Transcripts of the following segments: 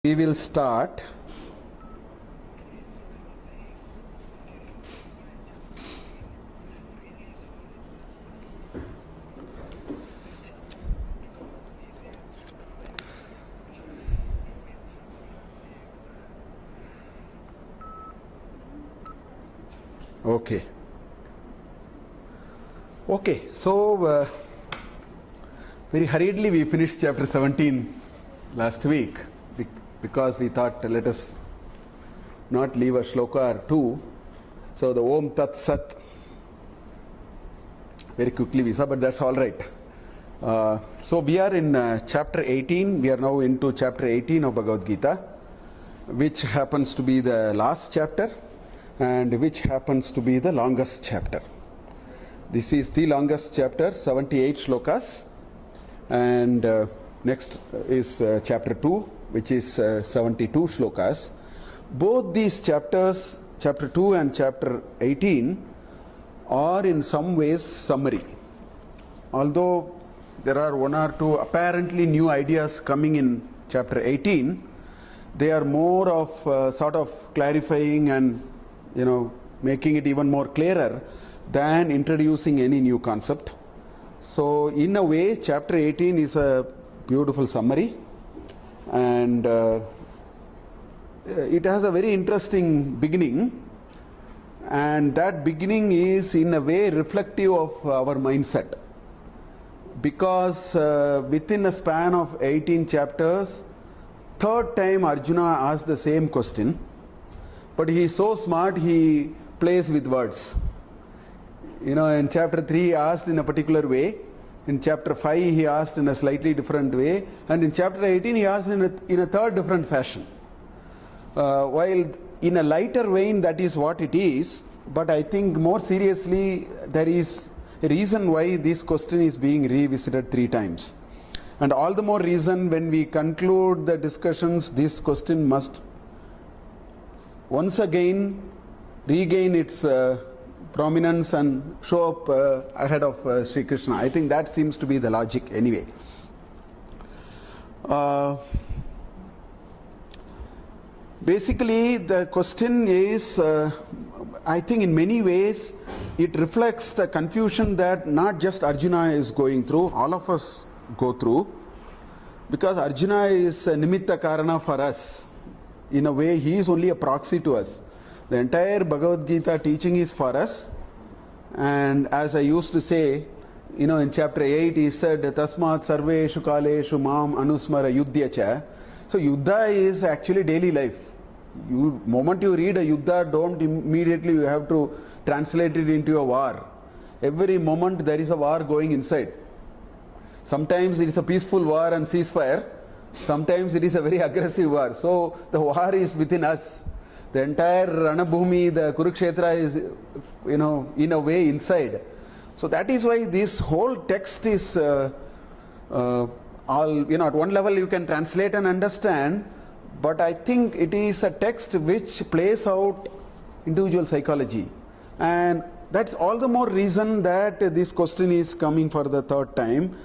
We will start. Okay, so very hurriedly we finished chapter 17 last week because we thought let us not leave a shloka or two. So the Om Tat Sat very quickly we saw, but that's all right. So we are in chapter 18. We are now into chapter 18 of Bhagavad Gita, which happens to be the last chapter and which happens to be the longest chapter. This is the longest chapter, 78 shlokas, and next is chapter 2, which is 72 shlokas. Both these chapters, chapter 2 and chapter 18, are in some ways summary. Although there are one or two apparently new ideas coming in chapter 18, they are more of sort of clarifying and making it even more clearer than introducing any new concept. So in a way, chapter 18 is a beautiful summary, and it has a very interesting beginning, and that beginning is in a way reflective of our mindset, because within a span of 18 chapters, third time Arjuna asked the same question, but he is so smart he plays with words. In chapter 3 he asked in a particular way, in chapter 5 he asked in a slightly different way, and in chapter 18 he asked in a third different fashion. While in a lighter vein that is what it is, but I think more seriously there is a reason why this question is being revisited 3 times. And all the more reason when we conclude the discussions, this question must once again regain its prominence and show up ahead of Sri Krishna. I think that seems to be the logic anyway. Basically, the question is, I think in many ways, it reflects the confusion that not just Arjuna is going through, all of us go through, because Arjuna is a nimitta karana for us. In a way, he is only a proxy to us. The entire Bhagavad Gita teaching is for us, and as I used to say, in chapter 8 he said, Tasmat sarveshu kaleshu mam anusmara yuddhya cha. So yuddha is actually daily life. Moment you read a yuddha, don't immediately you have to translate it into a war. Every moment there is a war going inside. Sometimes it is a peaceful war and ceasefire. Sometimes it is a very aggressive war. So the war is within us. The entire Ranabhumi, the Kurukshetra is, in a way inside. So that is why this whole text is all, at one level you can translate and understand, but I think it is a text which plays out individual psychology. And that's all the more reason that this question is coming for the third time.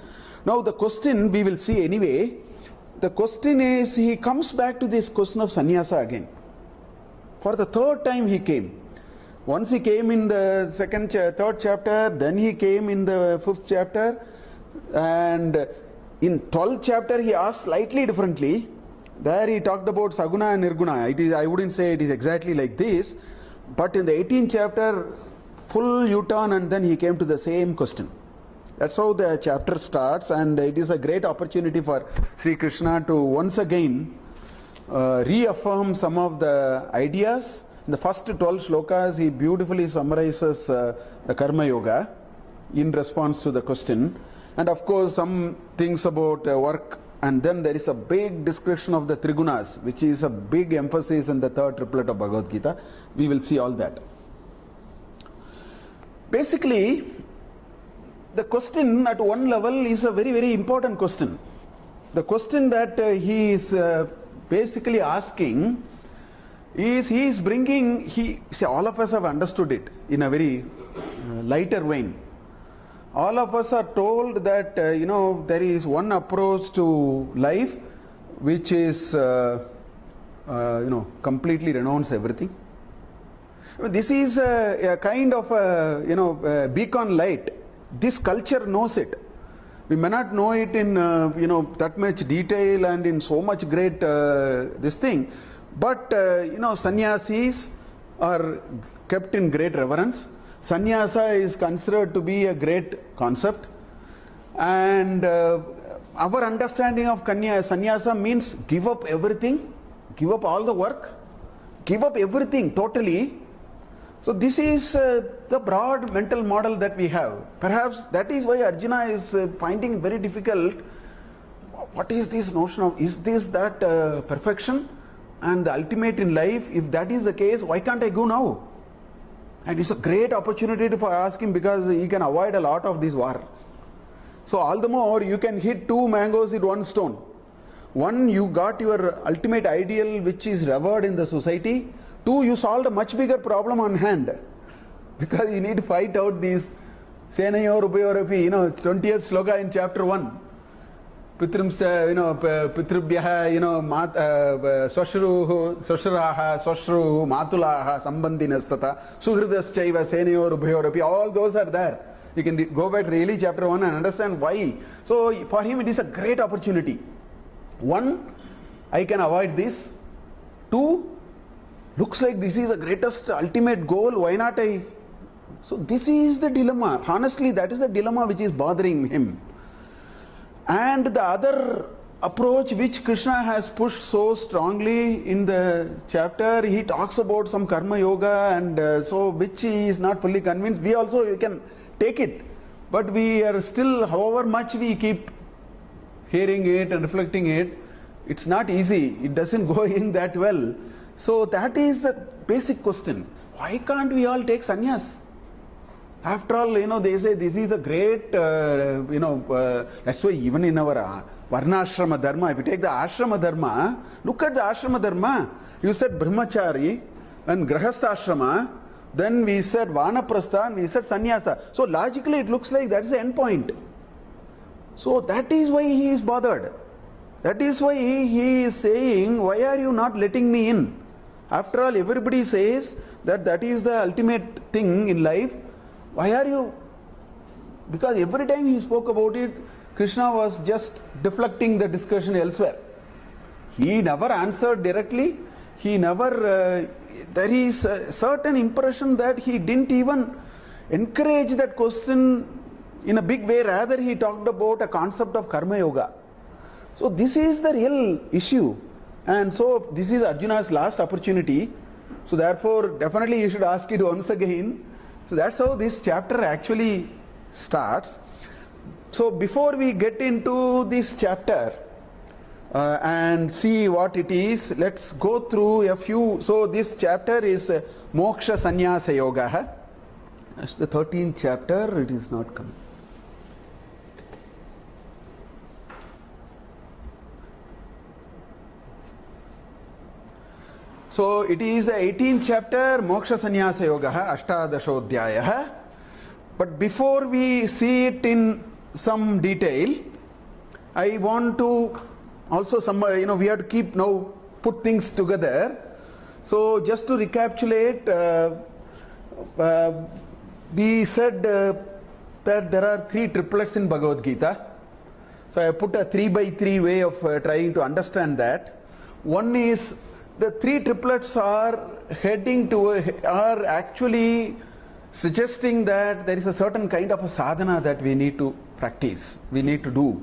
Now the question we will see anyway. The question is, he comes back to this question of sannyasa again. For the third time he came. Once he came in the third chapter, then he came in the 5th chapter, and in 12th chapter he asked slightly differently. There he talked about saguna and nirguna. I wouldn't say it is exactly like this, but in the 18th chapter, full U-turn, and then he came to the same question. That's how the chapter starts, and it is a great opportunity for Sri Krishna to once again reaffirm some of the ideas. In the first 12 shlokas, he beautifully summarizes the Karma Yoga in response to the question, and of course some things about work, and then there is a big description of the Trigunas, which is a big emphasis in the third triplet of Bhagavad Gita. We will see all that. Basically, the question at one level is a very, very important question. The question that he is basically asking is, all of us have understood it in a very lighter vein. All of us are told that there is one approach to life which is completely renounce everything. This is a kind of a beacon light. This culture knows it. We may not know it in that much detail and in so much great this thing, but sannyasis are kept in great reverence. Sannyasa is considered to be a great concept, and our understanding of sannyasa means give up everything, give up all the work, give up everything totally. So this is the broad mental model that we have. Perhaps that is why Arjuna is finding it very difficult. What is this notion of, is this that perfection and the ultimate in life? If that is the case, why can't I go now? And it's a great opportunity for ask him, because he can avoid a lot of this war. So all the more you can hit two mangoes with one stone. One, you got your ultimate ideal which is revered in the society. Two, you solved a much bigger problem on hand, because you need to fight out these Senayor Upayorapi, 20th sloka in chapter 1. Pitrimsa, Pitribhyaha, Swashruhu, Swashraha, Swashruhu, Matulaha, Sambandinastata, Suhridaschaiva, Senayor Upayorapi, all those are there. You can go back really chapter 1 and understand why. So for him it is a great opportunity. One, I can avoid this. Two, looks like this is the greatest ultimate goal, why not I? So this is the dilemma. Honestly, that is the dilemma which is bothering him. And the other approach which Krishna has pushed so strongly in the chapter, he talks about some karma yoga, and so which he is not fully convinced. We also can take it, but we are still, however much we keep hearing it and reflecting it, it's not easy. It doesn't go in that well. So that is the basic question. Why can't we all take sannyas? After all, they say this is a great, that's why even in our varnashrama dharma, if you take the ashrama dharma, look at the ashrama dharma. You said brahmachari and grahastha, then we said vanaprastha, and we said sannyasa. So logically it looks like that is the end point. So that is why he is bothered. That is why he is saying, why are you not letting me in? After all, everybody says that that is the ultimate thing in life. Why are you? Because every time he spoke about it, Krishna was just deflecting the discussion elsewhere. He never answered directly. He never, there is a certain impression that he didn't even encourage that question in a big way. Rather, he talked about a concept of karma yoga. So this is the real issue. And so this is Arjuna's last opportunity. So therefore, definitely you should ask it once again. So that's how this chapter actually starts. So before we get into this chapter and see what it is, let's go through a few. So this chapter is Moksha Sannyasa Yoga. That's the 13th chapter. It is not coming. So it is the 18th chapter, Moksha Sannyasa Yoga, Ashtadashodhyaya. But before we see it in some detail, I want to also we have to keep now put things together. So just to recapitulate, we said that there are three triplets in Bhagavad Gita. So I put a 3x3 way of trying to understand that. One is, the three triplets are are actually suggesting that there is a certain kind of a sadhana that we need to practice, we need to do.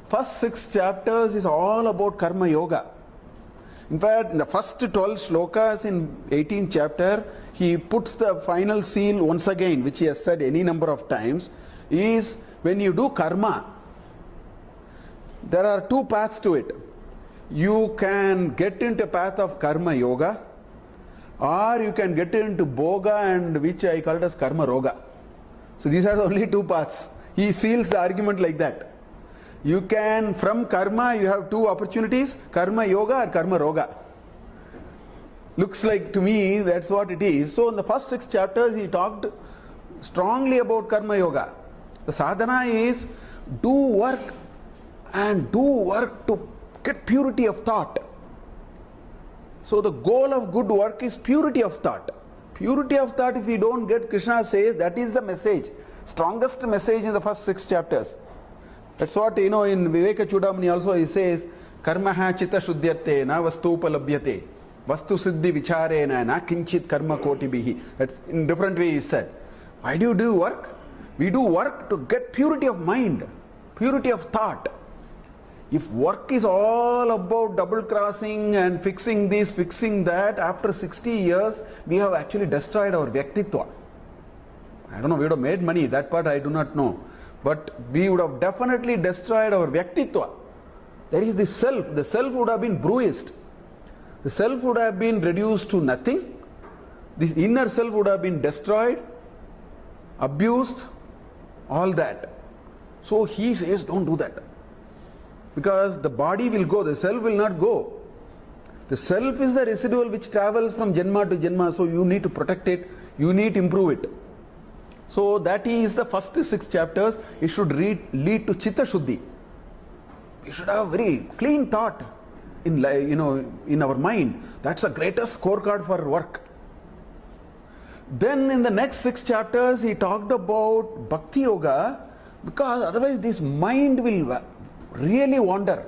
First 6 chapters is all about karma yoga. In fact, in the first 12 slokas in 18th chapter, he puts the final seal once again, which he has said any number of times, is when you do karma, there are 2 paths to it. You can get into a path of karma yoga, or you can get into bhoga, and which I call it as karma roga. So these are the only 2 paths. He seals the argument like that. You can, from karma, you have 2 opportunities, karma yoga or karma roga. Looks like to me that's what it is. So in the first 6 chapters he talked strongly about karma yoga. The sadhana is do work, and do work to get purity of thought. So the goal of good work is purity of thought. Purity of thought, if we don't get, Krishna says, that is the message. Strongest message in the first 6 chapters. That's what, in Viveka Chudamani also he says, Karmaha chitta shuddhyate na vastu upalabhyate. Vastu siddhi vicharena na kinchit karma koti bihi. That's in different ways he said. Why do you do work? We do work to get purity of mind, purity of thought. If work is all about double crossing and fixing this, fixing that, after 60 years, we have actually destroyed our Vyaktitva. I don't know, we would have made money, that part I do not know. But we would have definitely destroyed our Vyaktitva. There is the self would have been bruised. The self would have been reduced to nothing. This inner self would have been destroyed, abused, all that. So he says, don't do that. Because the body will go, the self will not go. The self is the residual which travels from Janma to Janma, so you need to protect it, you need to improve it. So that is the first 6 chapters. It should lead to Chitta Shuddhi. We should have very clean thought in our mind. That's the greatest scorecard for work. Then in the next 6 chapters, he talked about Bhakti Yoga, because otherwise this mind will really wander.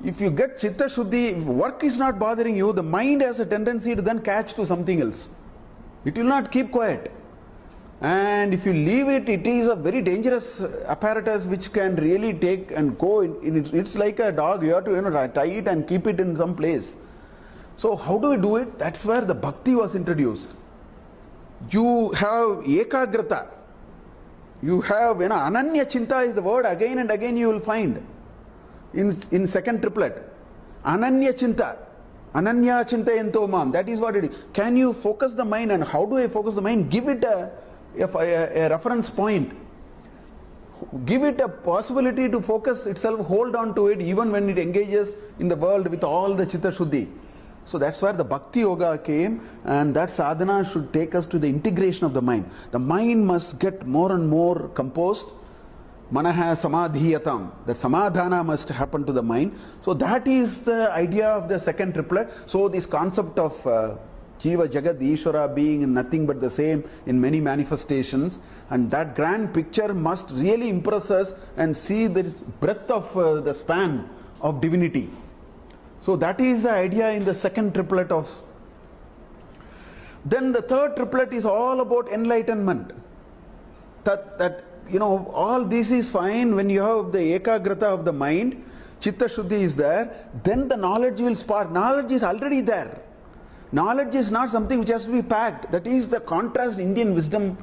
If you get Chitta Shuddhi, if work is not bothering you, the mind has a tendency to then catch to something else. It will not keep quiet. And if you leave it, it is a very dangerous apparatus which can really take and go. It's like a dog, you have to tie it and keep it in some place. So how do we do it? That's where the Bhakti was introduced. You have Ekagrata. You have, Ananya Chinta is the word again and again you will find in second triplet. Ananya Chinta. Ananya Chintayanto Mam. That is what it is. Can you focus the mind, and how do I focus the mind? Give it a reference point. Give it a possibility to focus itself, hold on to it even when it engages in the world with all the Chitta Shuddhi. So that's where the Bhakti Yoga came, and that sadhana should take us to the integration of the mind. The mind must get more and more composed. Manaha samadhiyatam. That samadhana must happen to the mind. So that is the idea of the second triplet. So this concept of Jiva Jagat Ishvara being nothing but the same in many manifestations, and that grand picture must really impress us and see the breadth of the span of divinity. So that is the idea in the second triplet of. Then the third triplet is all about enlightenment. That all this is fine when you have the ekagrata of the mind, Chitta Shuddhi is there, then the knowledge will spark. Knowledge is already there. Knowledge is not something which has to be packed. That is the contrast Indian wisdom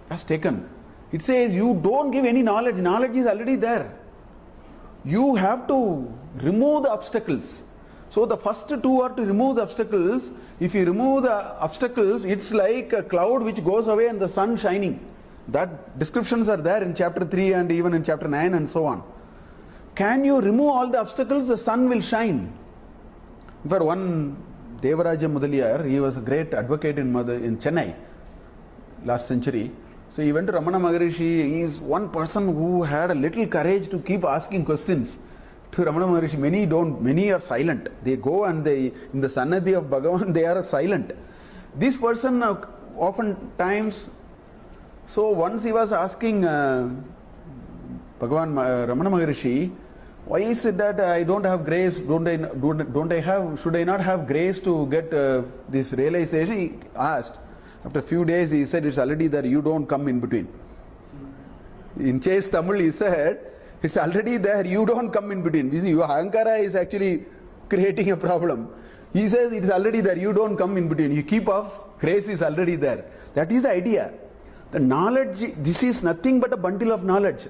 has taken. It says you don't give any knowledge. Knowledge is already there. You have to remove the obstacles. So the first 2 are to remove the obstacles. If you remove the obstacles, it's like a cloud which goes away and the sun shining. That descriptions are there in chapter 3 and even in chapter 9 and so on. Can you remove all the obstacles? The sun will shine. In fact, one Devaraja Mudaliyar, he was a great advocate in Chennai last century. So he went to Ramana Maharishi. He is one person who had a little courage to keep asking questions to Ramana Maharishi. Many are silent. They go and in the Sannadhi of Bhagavan, they are silent. This person oftentimes, so once he was asking Bhagavan Ramana Maharishi, why is it that I don't have grace? Should I not have grace to get this realization? He asked. After a few days, he said, it's already there, you don't come in between. In Chase Tamil, he said, it's already there, you don't come in between. You see, your Ahankara is actually creating a problem. He says, it's already there, you don't come in between. You keep off, grace is already there. That is the idea. The knowledge, this is nothing but a bundle of knowledge.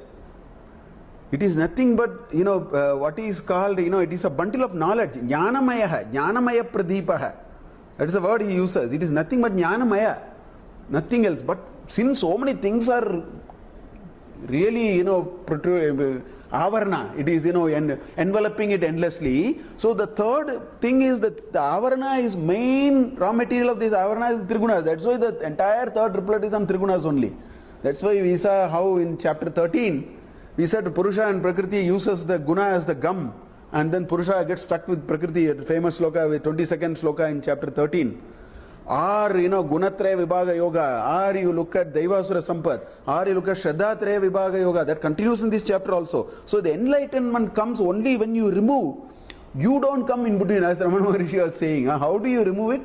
It is nothing but, what is called, it is a bundle of knowledge. Jnanamaya pradeepaha. That is the word he uses. It is nothing but jnanamaya. Nothing else. But since so many things are really, avarana, it is, enveloping it endlessly. So the third thing is that the avarana is main raw material of this avarana is trigunas. That's why the entire third triplet is on trigunas only. That's why we saw how in chapter 13, we said Purusha and Prakriti uses the guna as the gum and then Purusha gets stuck with Prakriti, the famous sloka, with 22nd sloka in chapter 13. Or, Gunatraya Vibhaga Yoga, or you look at Daivasura Sampat, or you look at Shraddhatraya Vibhaga Yoga, that continues in this chapter also. So the enlightenment comes only when you remove. You don't come in between, as Ramana Maharishi was saying. How do you remove it?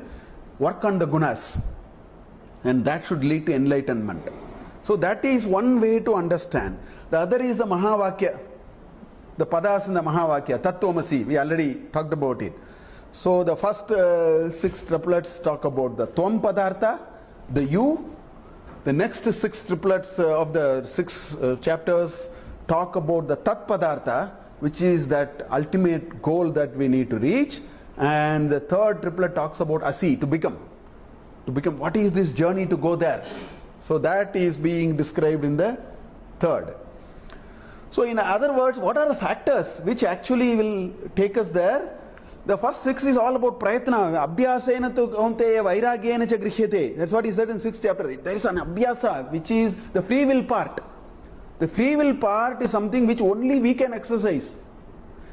Work on the gunas. And that should lead to enlightenment. So that is one way to understand. The other is the Mahavakya. The padas in the Mahavakya, Tattvamasi, we already talked about it. So the first 6 triplets talk about the Tvam Padartha, the you. The next 6 triplets of the 6 chapters talk about the Tat Padartha, which is that ultimate goal that we need to reach. And the third triplet talks about Asi, to become. To become, what is this journey to go there? So that is being described in the third. So in other words, what are the factors which actually will take us there? The first 6 is all about prayatna. Abhyasena tu kaunteya vairagyena cha grishyate. That's what he said in 6th chapter. There is an abhyasa, which is the free will part. The free will part is something which only we can exercise.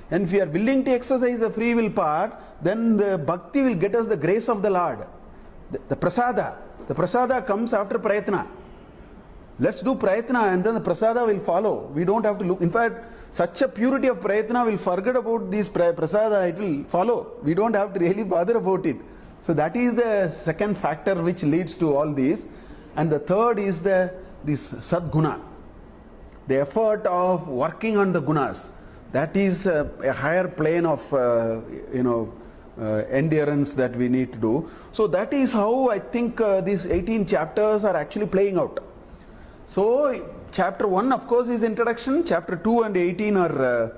And if we are willing to exercise the free will part, then the bhakti will get us the grace of the Lord. The prasada. The prasada comes after prayatna. Let's do prayatna and then the prasada will follow. We don't have to look. In fact, such a purity of prayatna, will forget about this prasada, it will follow. We don't have to really bother about it. So that is the second factor which leads to all these. And the third is this sadguna. The effort of working on the gunas. That is a higher plane of endurance that we need to do. So that is how I think these 18 chapters are actually playing out. So chapter 1 of course is introduction, chapter 2 and 18 are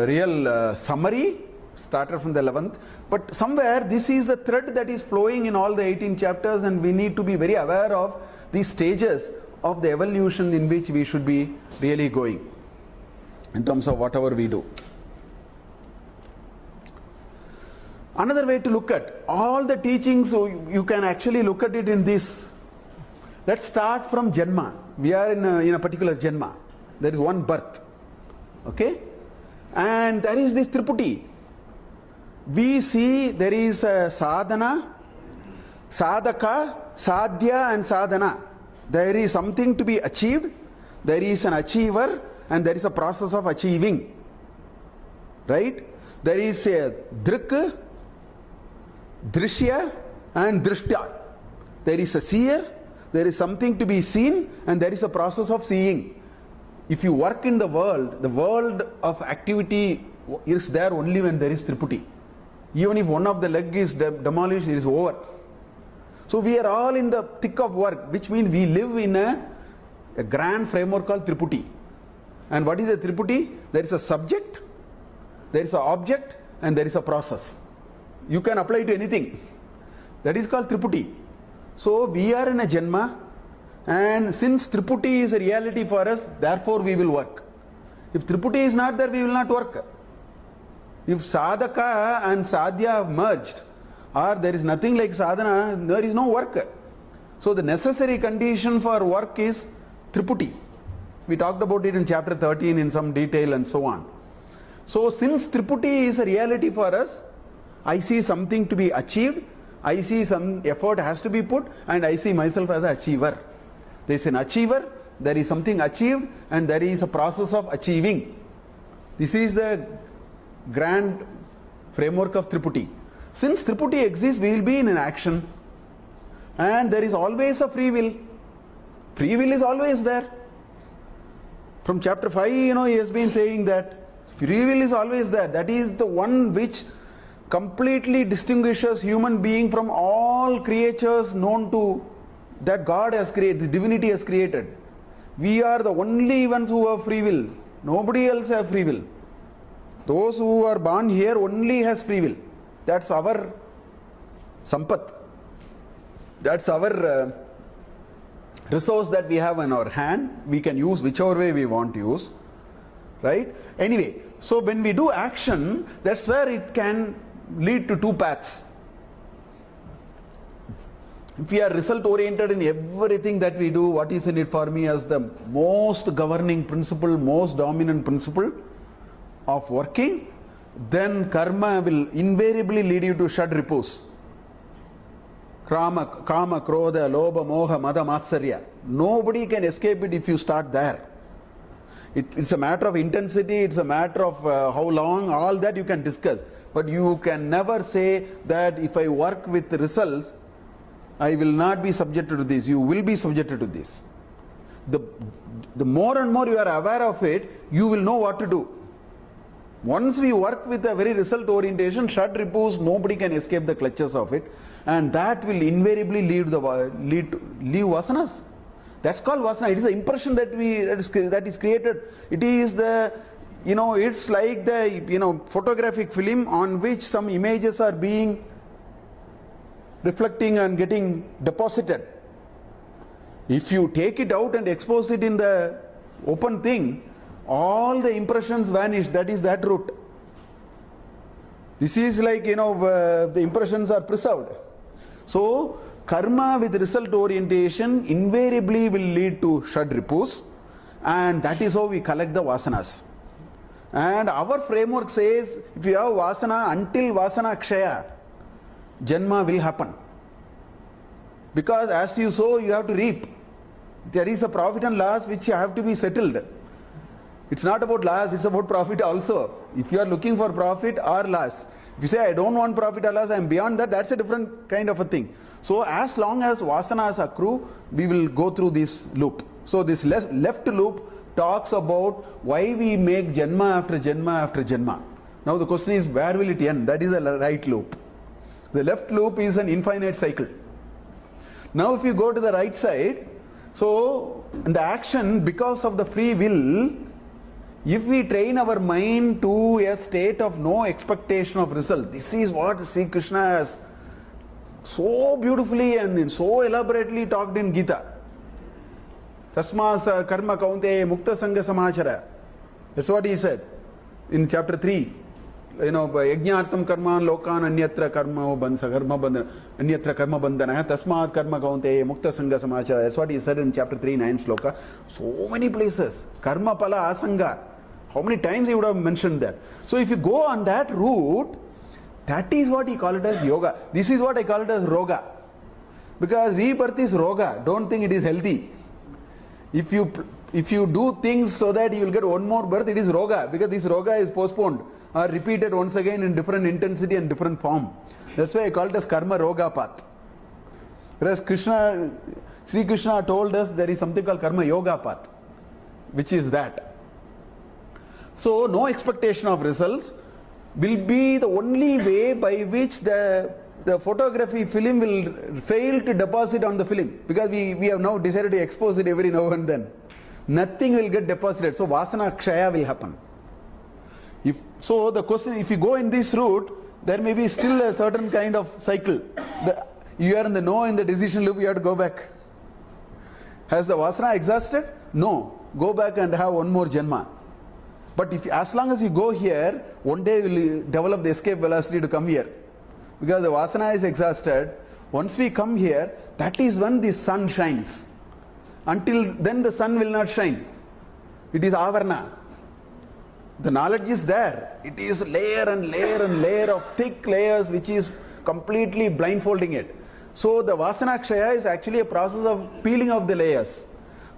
real summary, started from the 11th. But somewhere this is the thread that is flowing in all the 18 chapters, and we need to be very aware of these stages of the evolution in which we should be really going in terms of whatever we do. Another way to look at all the teachings, so you can actually look at it in this. Let's start from Janma. We are in a particular Janma. There is one birth. Okay? And there is this Triputi. We see there is a sadhana, sadhaka, sadhya and sadhana. There is something to be achieved, there is an achiever, and there is a process of achieving. Right? There is a drik, drishya and drishtya. There is a seer, there is something to be seen, and there is a process of seeing. If you work in the world of activity is there only when there is Triputi. Even if one of the leg is demolished, it is over. So we are all in the thick of work, which means we live in a grand framework called Triputi. And what is a Triputi? There is a subject, there is an object, and there is a process. You can apply to anything. That is called Triputi. So we are in a Janma, and since Triputi is a reality for us, therefore we will work. If Triputi is not there, we will not work. If sadhaka and sadhya merged, or there is nothing like sadhana, there is no work. So the necessary condition for work is Triputi. We talked about it in chapter 13 in some detail and so on. So since Triputi is a reality for us, I see something to be achieved, I see some effort has to be put, and I see myself as an achiever. There is an achiever, there is something achieved, and there is a process of achieving. This is the grand framework of Triputi. Since Triputi exists, we will be in an action, and there is always a free will. Free will is always there. From chapter 5, he has been saying that free will is always there. That is the one which completely distinguishes human being from all creatures known to that God has created, the divinity has created. We are the only ones who have free will. Nobody else has free will. Those who are born here only has free will. That's our sampat. That's our resource that we have in our hand. We can use whichever way we want to use. Right? Anyway, so when we do action, that's where it can lead to two paths. If we are result oriented in everything that we do, what is in it for me as the most governing principle, most dominant principle of working, then karma will invariably lead you to Shad Ripus. Kama, Krodha, Lobha, Moha, Mada, Matsarya. Nobody can escape it if you start there. It's a matter of intensity, it's a matter of how long, all that you can discuss. But you can never say that if I work with results, I will not be subjected to this. You will be subjected to this. The more and more you are aware of it, you will know what to do. Once we work with a very result orientation, Shad Ripus, nobody can escape the clutches of it. And that will invariably lead vasanas. That's called vasana. It is the impression that is created. It is the, it's like the, photographic film on which some images are being reflecting and getting deposited. If you take it out and expose it in the open thing, all the impressions vanish. That is that route. This is like, the impressions are preserved. So, karma with result orientation invariably will lead to Shad Ripus, and that is how we collect the vasanas. And our framework says, if you have vasana, until vasana kshaya, Janma will happen. Because as you sow, you have to reap. There is a profit and loss which have to be settled. It's not about loss, it's about profit also. If you are looking for profit or loss, if you say, I don't want profit or loss, I am beyond that, that's a different kind of a thing. So as long as vasanas accrue, we will go through this loop. So this left loop talks about why we make Janma after Janma after Janma. Now the question is, where will it end? That is the right loop. The left loop is an infinite cycle. Now if you go to the right side, so in the action, because of the free will, if we train our mind to a state of no expectation of result, this is what Sri Krishna has so beautifully and so elaborately talked in Gita. Tasmas karma kaunte mukta sangha samachara. That's what he said in chapter 3. Yajñartam karma lokan anyatra karma bandhana anyatra karma bandhana tasmat karma kaunte mukta sangha samachara. That's what he said in chapter 3, 9 sloka. So many places. Karma pala asanga. How many times he would have mentioned that? So if you go on that route, that is what he called it as yoga. This is what I call it as roga. Because rebirth is roga. Don't think it is healthy. If you do things so that you will get one more birth, it is roga. Because this roga is postponed or repeated once again in different intensity and different form. That's why I call it as karma roga path. Whereas Sri Krishna told us there is something called karma yoga path, which is that. So no expectation of results will be the only way by which the photography film will fail to deposit on the film, because we have now decided to expose it every now and then. Nothing will get deposited. So vasana kshaya will happen. So the question, if you go in this route, there may be still a certain kind of cycle. You are in the no in the decision loop, you have to go back. Has the vasana exhausted? No. Go back and have one more janma. But as long as you go here, one day you will develop the escape velocity to come here. Because the vasana is exhausted. Once we come here, that is when the sun shines. Until then the sun will not shine. It is avarna. The knowledge is there. It is layer and layer and layer of thick layers which is completely blindfolding it. So the vasana kshaya is actually a process of peeling off the layers.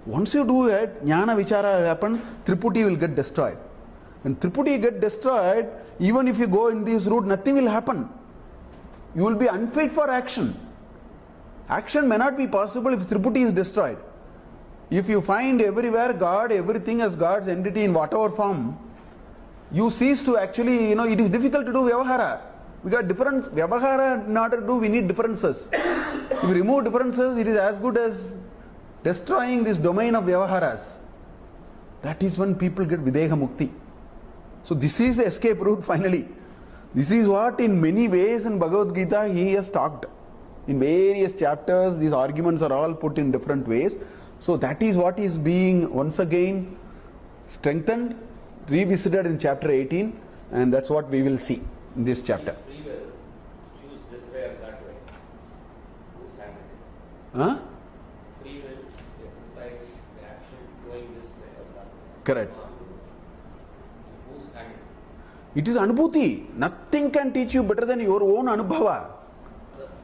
Once you do it, jnana vichara will happen, Triputi will get destroyed. When Triputi get destroyed, even if you go in this route, nothing will happen. You will be unfit for action. Action may not be possible if Triputi is destroyed. If you find everywhere God, everything as God's entity in whatever form, you cease to actually, it is difficult to do vyavahara. We got different vyavahara in order to do, we need differences. If you remove differences, it is as good as destroying this domain of vyavaharas. That is when people get videha mukti. So this is the escape route finally. This is what in many ways in Bhagavad Gita he has talked. In various chapters, these arguments are all put in different ways. So that is what is being once again strengthened, revisited in chapter 18, and that's what we will see in this chapter. Free will, choose this way or that way. Whose hand it is? Huh? Free will, exercise the action going this way or that way. Correct. Whose hand it is? It is anubhuti. Nothing can teach you better than your own anubhava.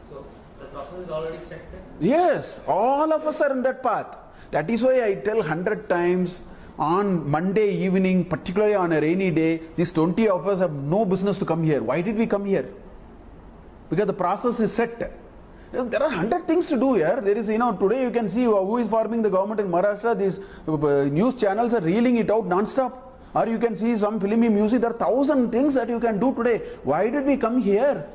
So the process is already set there? Yes, all of us are in that path. That is why I tell 100 times on Monday evening, particularly on a rainy day, these 20 of us have no business to come here. Why did we come here? Because the process is set. There are 100 things to do here. There is, today you can see who is forming the government in Maharashtra. These news channels are reeling it out non-stop. Or you can see some filmy music. There are 1,000 things that you can do today. Why did we come here?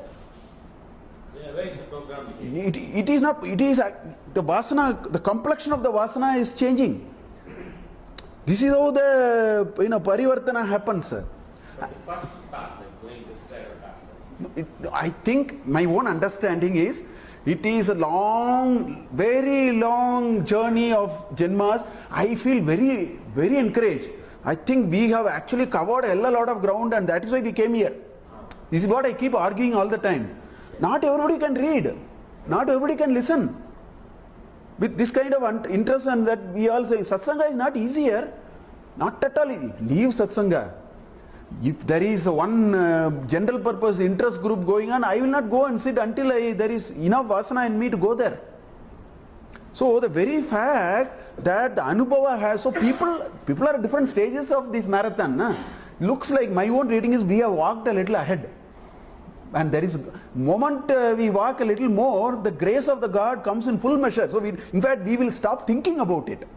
In a way, it's a program. It is not. It is the vasana. The complexion of the vasana is changing. This is how the parivartana happens. But the first path, like going this side or that side. I think my own understanding is it is a long, very long journey of janmas. I feel very, very encouraged. I think we have actually covered a lot of ground, and that is why we came here. This is what I keep arguing all the time. Not everybody can read. Not everybody can listen. With this kind of interest, and that we all say satsanga is not easier. Not at all. Leave satsanga. If there is one general purpose interest group going on, I will not go and sit until there is enough vasana in me to go there. So the very fact that the anubhava has, so people are at different stages of this marathon. Looks like my own reading is we have walked a little ahead. And there is moment we walk a little more, the grace of the God comes in full measure. So in fact we will stop thinking about it.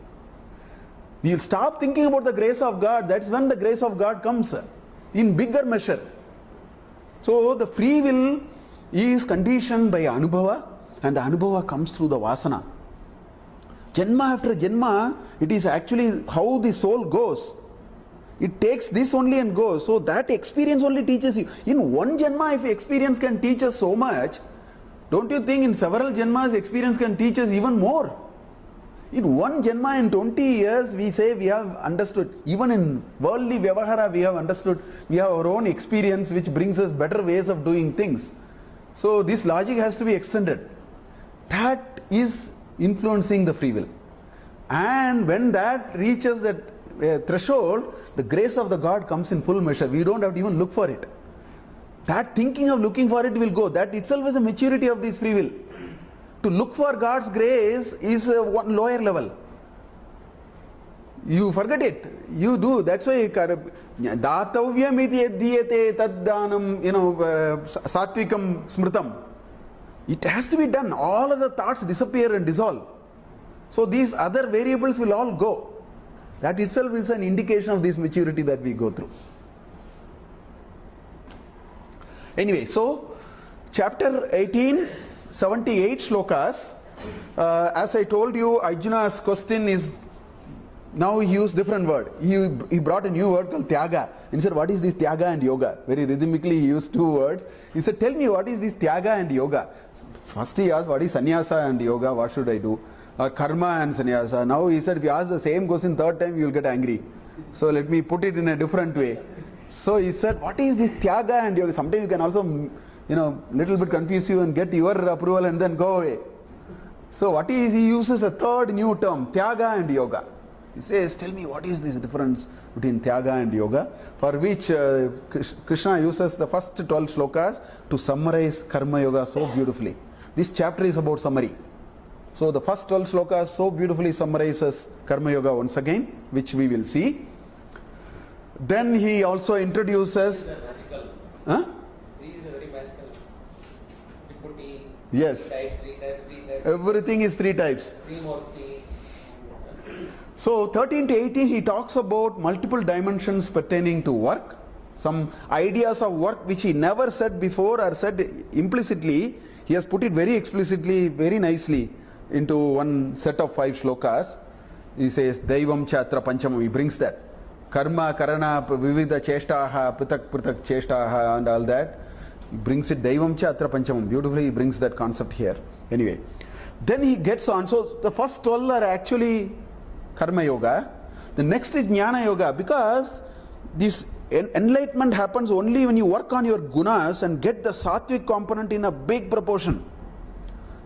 We will stop thinking about the grace of God. That's when the grace of God comes in bigger measure. So the free will is conditioned by anubhava, and the anubhava comes through the vasana. Janma after janma, it is actually how the soul goes. It takes this only and goes. So that experience only teaches you. In one janma, if experience can teach us so much, don't you think in several janmas experience can teach us even more? In one janma, in 20 years, we say we have understood. Even in worldly vyavahara, we have understood. We have our own experience which brings us better ways of doing things. So this logic has to be extended. That is influencing the free will. And when that reaches that threshold, the grace of the God comes in full measure. We don't have to even look for it. That thinking of looking for it will go. That itself is a maturity of this free will. To look for God's grace is one lower level. You forget it. You do. That's why datavyam iti yadhyate taddanam, satvikam smritam. It has to be done. All other thoughts disappear and dissolve. So these other variables will all go. That itself is an indication of this maturity that we go through. Anyway, so chapter 18, 78 slokas. As I told you, Arjuna's question is, now he used different word. He brought a new word called tyaga. He said, what is this tyaga and yoga? Very rhythmically he used two words. He said, tell me what is this tyaga and yoga? First he asked, what is sannyasa and yoga? What should I do? Karma and sannyasa. Now he said, if you ask the same question third time, you will get angry. So let me put it in a different way. So he said, what is this tyaga and yoga? Sometimes you can also, little bit confuse you and get your approval and then go away. So what is, he uses a third new term, tyaga and yoga. He says, tell me what is this difference between tyaga and yoga, for which Krishna uses the first 12 slokas to summarize karma yoga so beautifully. This chapter is about summary. So the first 12 slokas so beautifully summarizes karma yoga once again, which we will see. Then he also introduces... Huh? Three is a very magical. Tripurti. Yes. Three types. Everything is three types. Three more. So 13 to 18 he talks about multiple dimensions pertaining to work. Some ideas of work which he never said before are said implicitly. He has put it very explicitly, very nicely into one set of 5 slokas. He says, Daivam Chatra Panchamam. He brings that. Karma, Karana, Vivida Cheshtaha, Pritak Pritak Cheshtaha and all that. He brings it Daivam Chatra Panchamam. Beautifully he brings that concept here. Anyway. Then he gets on. So the first 12 are actually Karma Yoga. The next is Jnana Yoga, because this enlightenment happens only when you work on your gunas and get the sattvic component in a big proportion.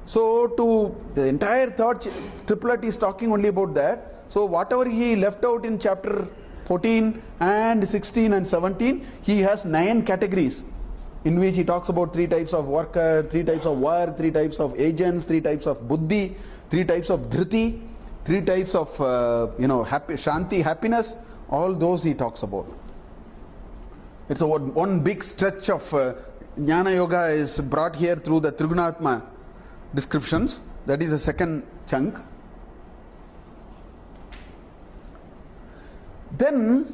So to the entire third triplet is talking only about that. So whatever he left out in chapter 14 and 16 and 17, he has 9 categories in which he talks about 3 types of worker, 3 types of work, 3 types of agents, 3 types of buddhi, 3 types of dhriti, 3 types of shanti, happiness. All those he talks about. It's one big stretch of Jnana Yoga is brought here through the Trigunatma descriptions. That is the second chunk. Then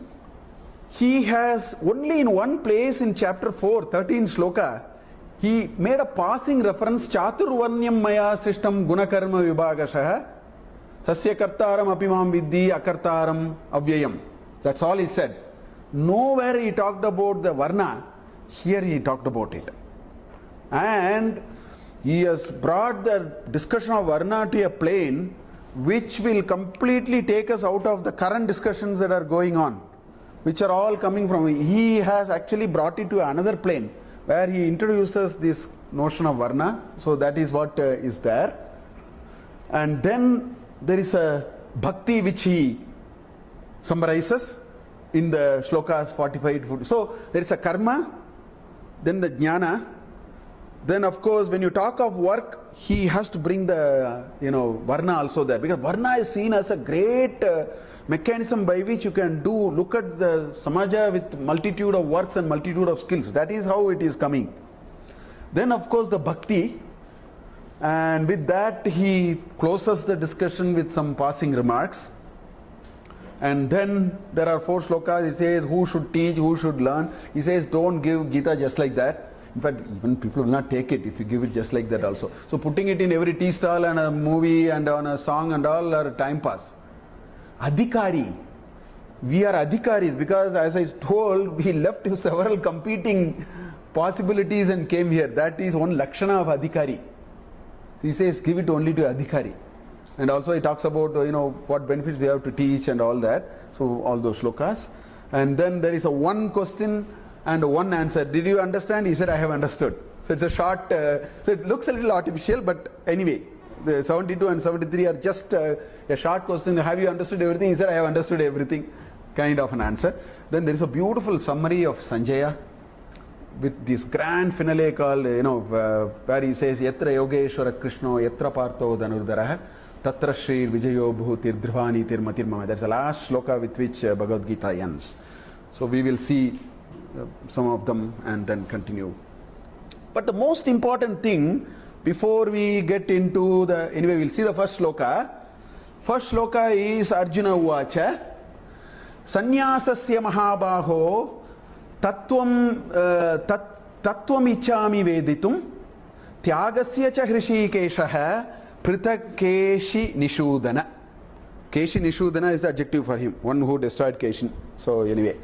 he has only in one place in chapter 4, 13 sloka, he made a passing reference, Chaturvarnyam maya srishtam gunakarma vibhagashaha sasya kartaram apimam vidhi akartaram avyayam. That's all he said. Nowhere he talked about the varna. Here he talked about it. And he has brought the discussion of varna to a plane which will completely take us out of the current discussions that are going on, which are all coming from. He has actually brought it to another plane where he introduces this notion of varna. So that is what is there. And then there is a bhakti which he summarizes in the slokas 45 to 40. So there is a karma, then the jnana, then of course when you talk of work, he has to bring the varna also there, because varna is seen as a great mechanism by which you can look at the samaja with multitude of works and multitude of skills. That is how it is coming. Then of course the bhakti, and with that he closes the discussion with some passing remarks. And then there are 4 slokas. He says who should teach, who should learn. He says don't give Gita just like that. In fact, even people will not take it if you give it just like that also. So putting it in every tea stall and a movie and on a song and all are time pass. Adhikari. We are adhikaris because, as I told, we left several competing possibilities and came here. That is one lakshana of adhikari. He says give it only to adhikari. And also he talks about what benefits we have to teach and all that. So all those slokas. And then there is a one question and one answer. Did you understand? He said I have understood. So it's a short, so it looks a little artificial, but anyway, the 72 and 73 are just a short question. Have you understood everything? He said I have understood everything, kind of an answer. Then there is a beautiful summary of Sanjaya with this grand finale called, where he says Yatra Yogeshwara Krishno Yatra Partho Dhanurdharaha Tatra Shri Vijayo Bhutir Dhrivani Tirmatir Mama. That's the last sloka with which Bhagavad Gita ends. So we will see some of them and then continue. But the most important thing before we get into anyway, we'll see the first sloka. First sloka is Arjuna Uvacha. Sannyasasya Mahabaho Tattvam Ichami Veditum Tyagasya Cha Hrishikeshaha Prithak Keshi Nishudana. Keshi Nishudana is the adjective for him, one who destroyed Keshin. So anyway,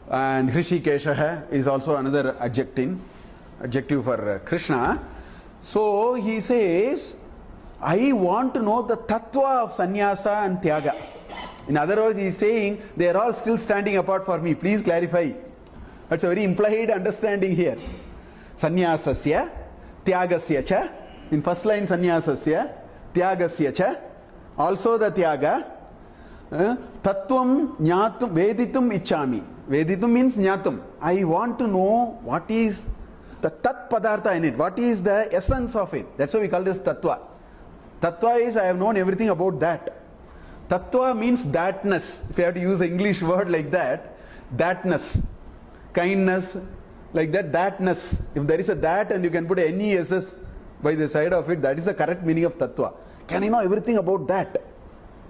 and Hrishikeshaha is also another adjective for Krishna. So he says, I want to know the tattva of sannyasa and tyaga. In other words, he is saying they are all still standing apart for me. Please clarify. That's a very implied understanding here. Sannyasasya, tyagasya cha. In first line, sannyasasya, tyagasya cha. Also the tyaga. Tattvam jnatum veditum ichami. Veditum means jnatum. I want to know what is the tat padartha in it. What is the essence of it? That's why we call this tattva. Tattva is I have known everything about that. Tattva means thatness. If you have to use an English word like that, thatness, kindness, like that, thatness. If there is a that and you can put NESS by the side of it, that is the correct meaning of tattva. Can I know everything about that?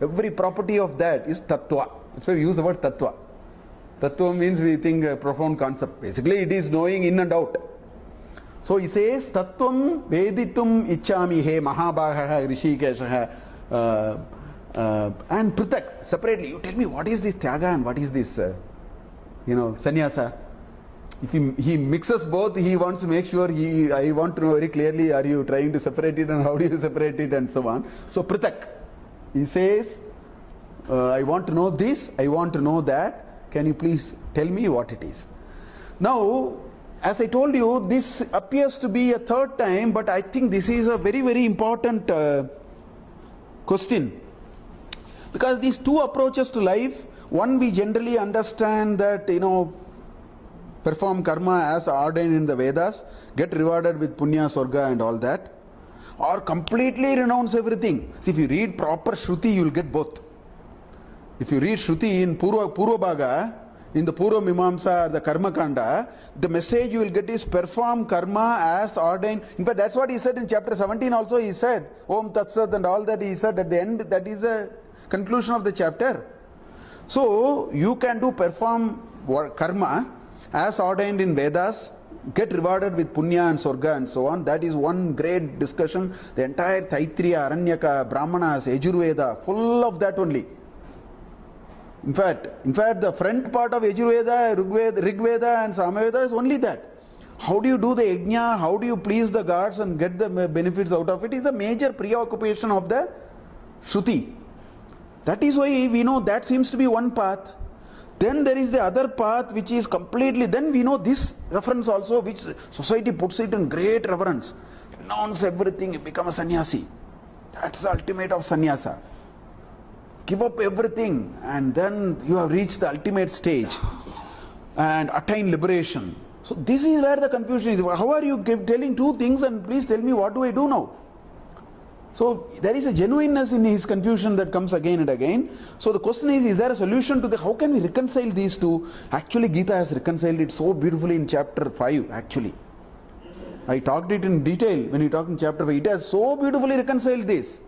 Every property of that is tattva. That's why we use the word tattva. Tattva means we think a profound concept. Basically it is knowing in and out. So he says, Tattvam Veditum Ichami He Mahabhaha Rishikeshaha and Prithak, separately. You tell me what is this Tyaga and what is this, Sannyasa. If he mixes both, he wants to make sure I want to know very clearly, are you trying to separate it and how do you separate it and so on. So Prithak, he says, I want to know this, I want to know that. Can you please tell me what it is? Now, as I told you, this appears to be a third time, but I think this is a very, very important question. Because these two approaches to life, One, we generally understand that, perform karma as ordained in the Vedas, get rewarded with punya, swarga and all that, or completely renounce everything. See, if you read proper Shruti, you will get both. If you read Shruti in Purva Bhaga, in the Purva Mimamsa or the Karma Kanda, the message you will get is perform karma as ordained. In fact, that's what he said in chapter 17 also. He said, Om Tat Sat and all that he said at the end. That is the conclusion of the chapter. So, you can perform karma as ordained in Vedas, get rewarded with punya and swarga and so on. That is one great discussion. The entire Taittiriya, Aranyaka, Brahmanas, Yajurveda, full of that only. In fact, the front part of Yajurveda, Rigveda and Samaveda is only that. How do you do the yajna, how do you please the gods and get the benefits out of it is the major preoccupation of the Shruti. That is why we know that seems to be one path. Then there is the other path which is completely, then we know this reference also, which society puts it in great reverence. Renounce everything, become a sannyasi. That's the ultimate of sannyasa. Give up everything and then you have reached the ultimate stage and attain liberation. So this is where the confusion is. How are you telling two things and please tell me what do I do now? So there is a genuineness in his confusion that comes again and again. So the question is there a solution to how can we reconcile these two? Actually Gita has reconciled it so beautifully in chapter 5 actually. I talked it in detail when we talked in chapter 5. It has so beautifully reconciled this.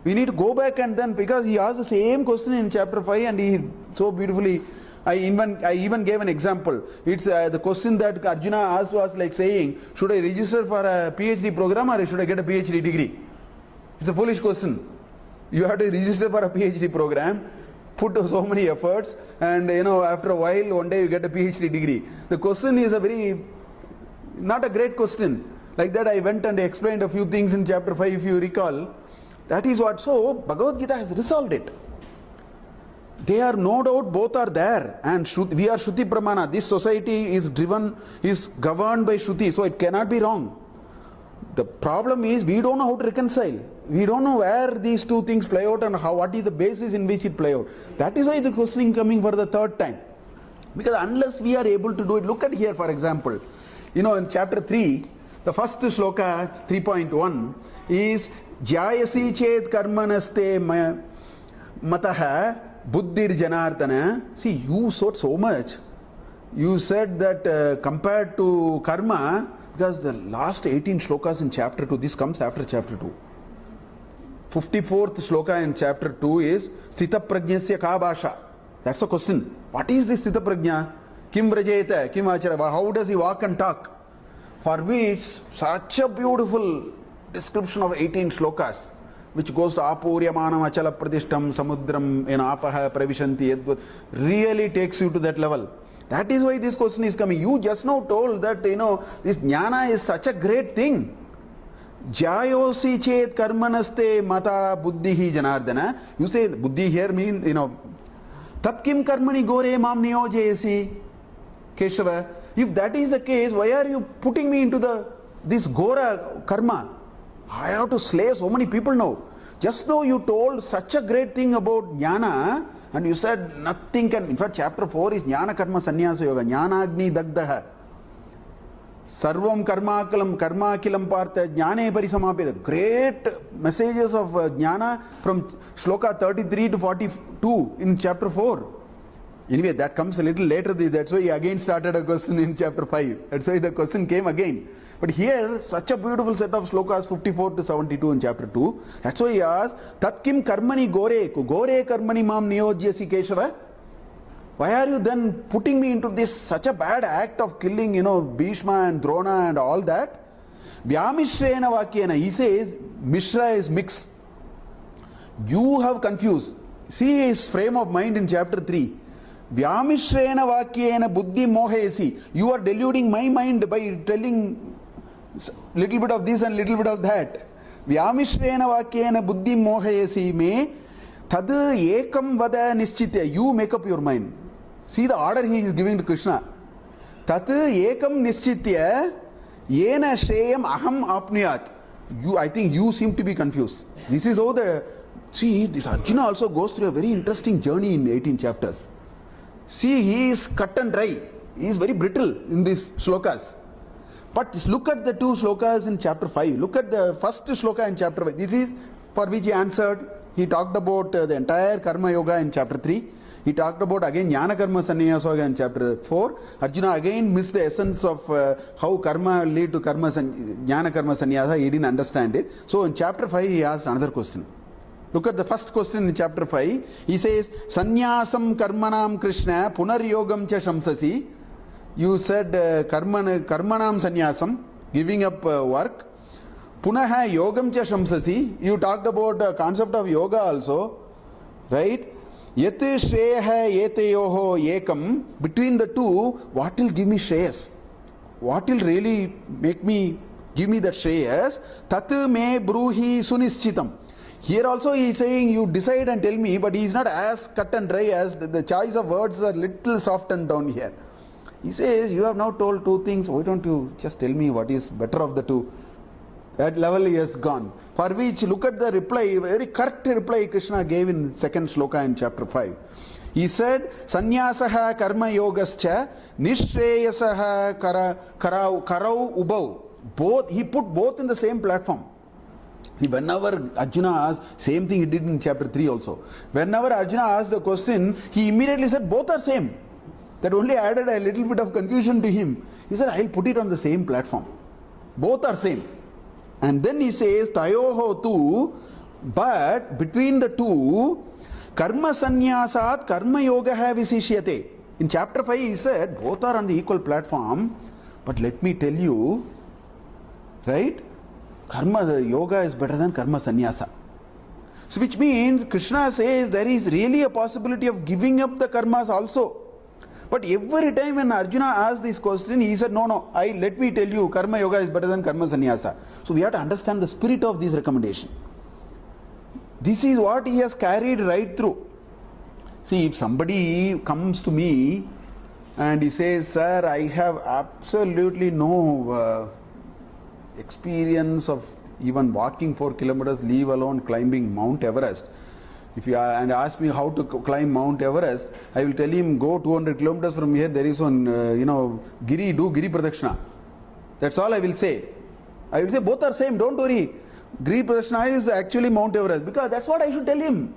We need to go back and then, because he asked the same question in chapter 5 and he so beautifully, I even gave an example. It's the question that Arjuna asked was like saying, should I register for a PhD program or should I get a PhD degree? It's a foolish question. You have to register for a PhD program, put so many efforts and after a while one day you get a PhD degree. The question is not a great question. Like that I went and explained a few things in chapter 5 if you recall. That is what, so Bhagavad Gita has resolved it. They are no doubt, both are there and we are Shruti Pramana. This society is governed by Shruti, so it cannot be wrong. The problem is we don't know how to reconcile. We don't know where these two things play out and what is the basis in which it play out. That is why the questioning coming for the third time. Because unless we are able to do it, look at here for example, in chapter 3, the first sloka 3.1 is Jayasi chet karmanaste mataha buddhir janardana. See, you said so much. You said that compared to karma, because the last 18 slokas in chapter 2, this comes after chapter 2. 54th sloka in chapter 2 is Sthita Prajnasya ka bhasha. That's a question. What is this Sthita Prajna? Kim vrajeta, kim achara? How does he walk and talk? For which such a beautiful description of 18 slokas, which goes to Apuryamanam Achala Pradishtam Samudram in Apaha Pravishanti Yadvat, really takes you to that level. That is why this question is coming. You just now told that, this jnana is such a great thing. Jayosi chet karmanaste mata buddhihi janardana. You say buddhi here means, Tatkim karmani gore mam niyojayasi Keshava. If that is the case, why are you putting me into this Gora karma? I have to slay so many people now. Just now you told such a great thing about jnana and you said nothing can. In fact, chapter 4 is jnana karma sannyasa yoga. Jnana agni dagdaha. Sarvam karmakilam karmakilam partha jnane parisamapeda. Great messages of jnana from sloka 33 to 42 in chapter 4. Anyway, that comes a little later. That's why he again started a question in chapter 5. That's why the question came again. But here, such a beautiful set of slokas 54 to 72 in chapter 2. That's why he asked, Tatkim karmani gore karmani mam niyojyasi Keshava. Why are you then putting me into this such a bad act of killing, Bhishma and Drona and all that? Vyamishrena vakyena. He says, Mishra is mixed. You have confused. See his frame of mind in chapter 3. Vyamishrena vakyena buddhi mohesi. You are deluding my mind by telling little bit of this and little bit of that. Vyamishrena vakyena buddhi mohesi me tad ekam vada nischitya. You make up your mind. See the order he is giving to Krishna. Tat ekam nischitya yena shreyam aham apnuyat. I think you seem to be confused. This is how the See, this Arjuna also goes through a very interesting journey in 18 chapters. See, he is cut and dry. He is very brittle in these slokas. But look at the two slokas in chapter 5. Look at the first sloka in chapter 5. This is for which he answered. He talked about the entire karma yoga in chapter 3. He talked about again jnana karma sannyasa yoga in chapter 4. Arjuna again missed the essence of how karma will lead to jnana karma sannyasa. He didn't understand it. So in chapter 5 he asked another question. Look at the first question in chapter 5. He says, Sannyasam karmanam Krishna punaryogam cha shamsasi. You said karmanam sannyasam, giving up work. Punaha yogam cha shamsasi. You talked about the concept of yoga also. Right? Yet shreyaha yeteyoho ekam. Between the two, what will give me shreyas? What will really make me, give me that shreyas? Tat me bruhi sunischitam. Here also he is saying, you decide and tell me, but he is not as cut and dry as the choice of words are little softened down here. He says, you have now told two things, why don't you just tell me what is better of the two? That level he has gone. For which, look at the reply, very correct reply Krishna gave in second sloka in chapter 5. He said, Sannyasaha karma yogascha nishreyasaha karau ubau. Both, he put both in the same platform. Whenever Arjuna asked, same thing he did in chapter 3 also. Whenever Arjuna asked the question, he immediately said both are same. That only added a little bit of confusion to him. He said, I'll put it on the same platform. Both are same. And then he says, Tayoho tu, but between the two, karma sannyasat karma yoga visishyate. In chapter 5 he said, both are on the equal platform, but let me tell you, right? Karma yoga is better than karma sannyasa. So which means Krishna says there is really a possibility of giving up the karmas also. But every time when Arjuna asked this question, he said, no, let me tell you, karma yoga is better than karma sannyasa. So we have to understand the spirit of this recommendation. This is what he has carried right through. See, if somebody comes to me and he says, sir, I have absolutely no experience of even walking 4 kilometers, leave alone climbing Mount Everest. If you and ask me how to climb Mount Everest, I will tell him, go 200 kilometers from here, there is one, Giri, do Giri Pradakshina. That's all I will say. I will say both are same, don't worry. Giri Pradakshina is actually Mount Everest, because that's what I should tell him.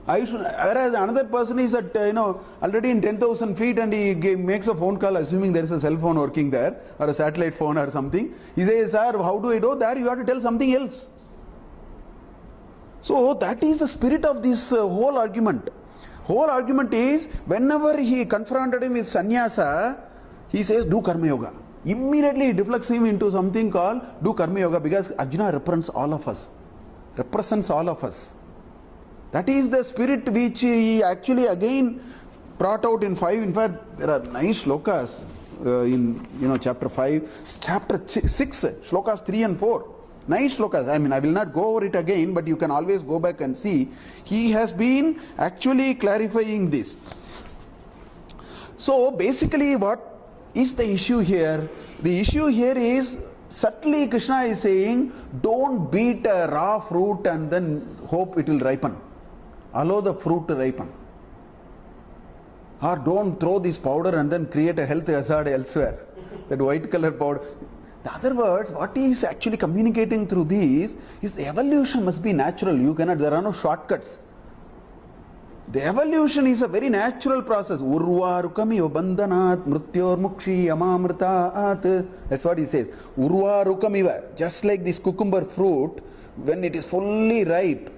Whereas another person is at, already in 10,000 feet and he makes a phone call, assuming there is a cell phone working there, or a satellite phone or something. He says, sir, how do I do? There you have to tell something else. So that is the spirit of this whole argument. Whole argument is, whenever he confronted him with sannyasa, he says, do karma yoga. Immediately it deflects him into something called do karma yoga, because Arjuna represents all of us. That is the spirit which he actually again brought out in 5. In fact, there are nice slokas in chapter 5, chapter 6, slokas 3 and 4. Nice slokas. I mean, I will not go over it again, but you can always go back and see. He has been actually clarifying this. So basically, what is the issue here? The issue here is, subtly Krishna is saying, don't beat a raw fruit and then hope it will ripen. Allow the fruit to ripen. Or don't throw this powder and then create a health hazard elsewhere. That white color powder. In other words, what he is actually communicating through this is the evolution must be natural. There are no shortcuts. The evolution is a very natural process. Urvarukamiyo bandhanat mrityor mukshi amamritaat. That's what he says. Urvarukamiva. Just like this cucumber fruit, when it is fully ripe,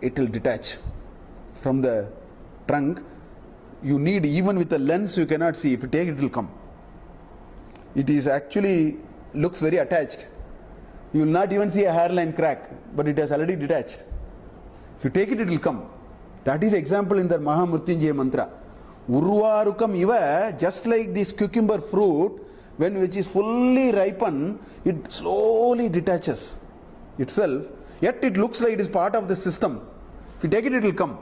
it will detach from the trunk. You need, even with a lens you cannot see. If you take it, it will come. It is actually looks very attached. You will not even see a hairline crack, but it has already detached. If you take it, it will come. That is example in the Mahamrityunjaya mantra. Urvarukam iva, just like this cucumber fruit, which is fully ripened, it slowly detaches itself. Yet it looks like it is part of the system. If you take it, it will come.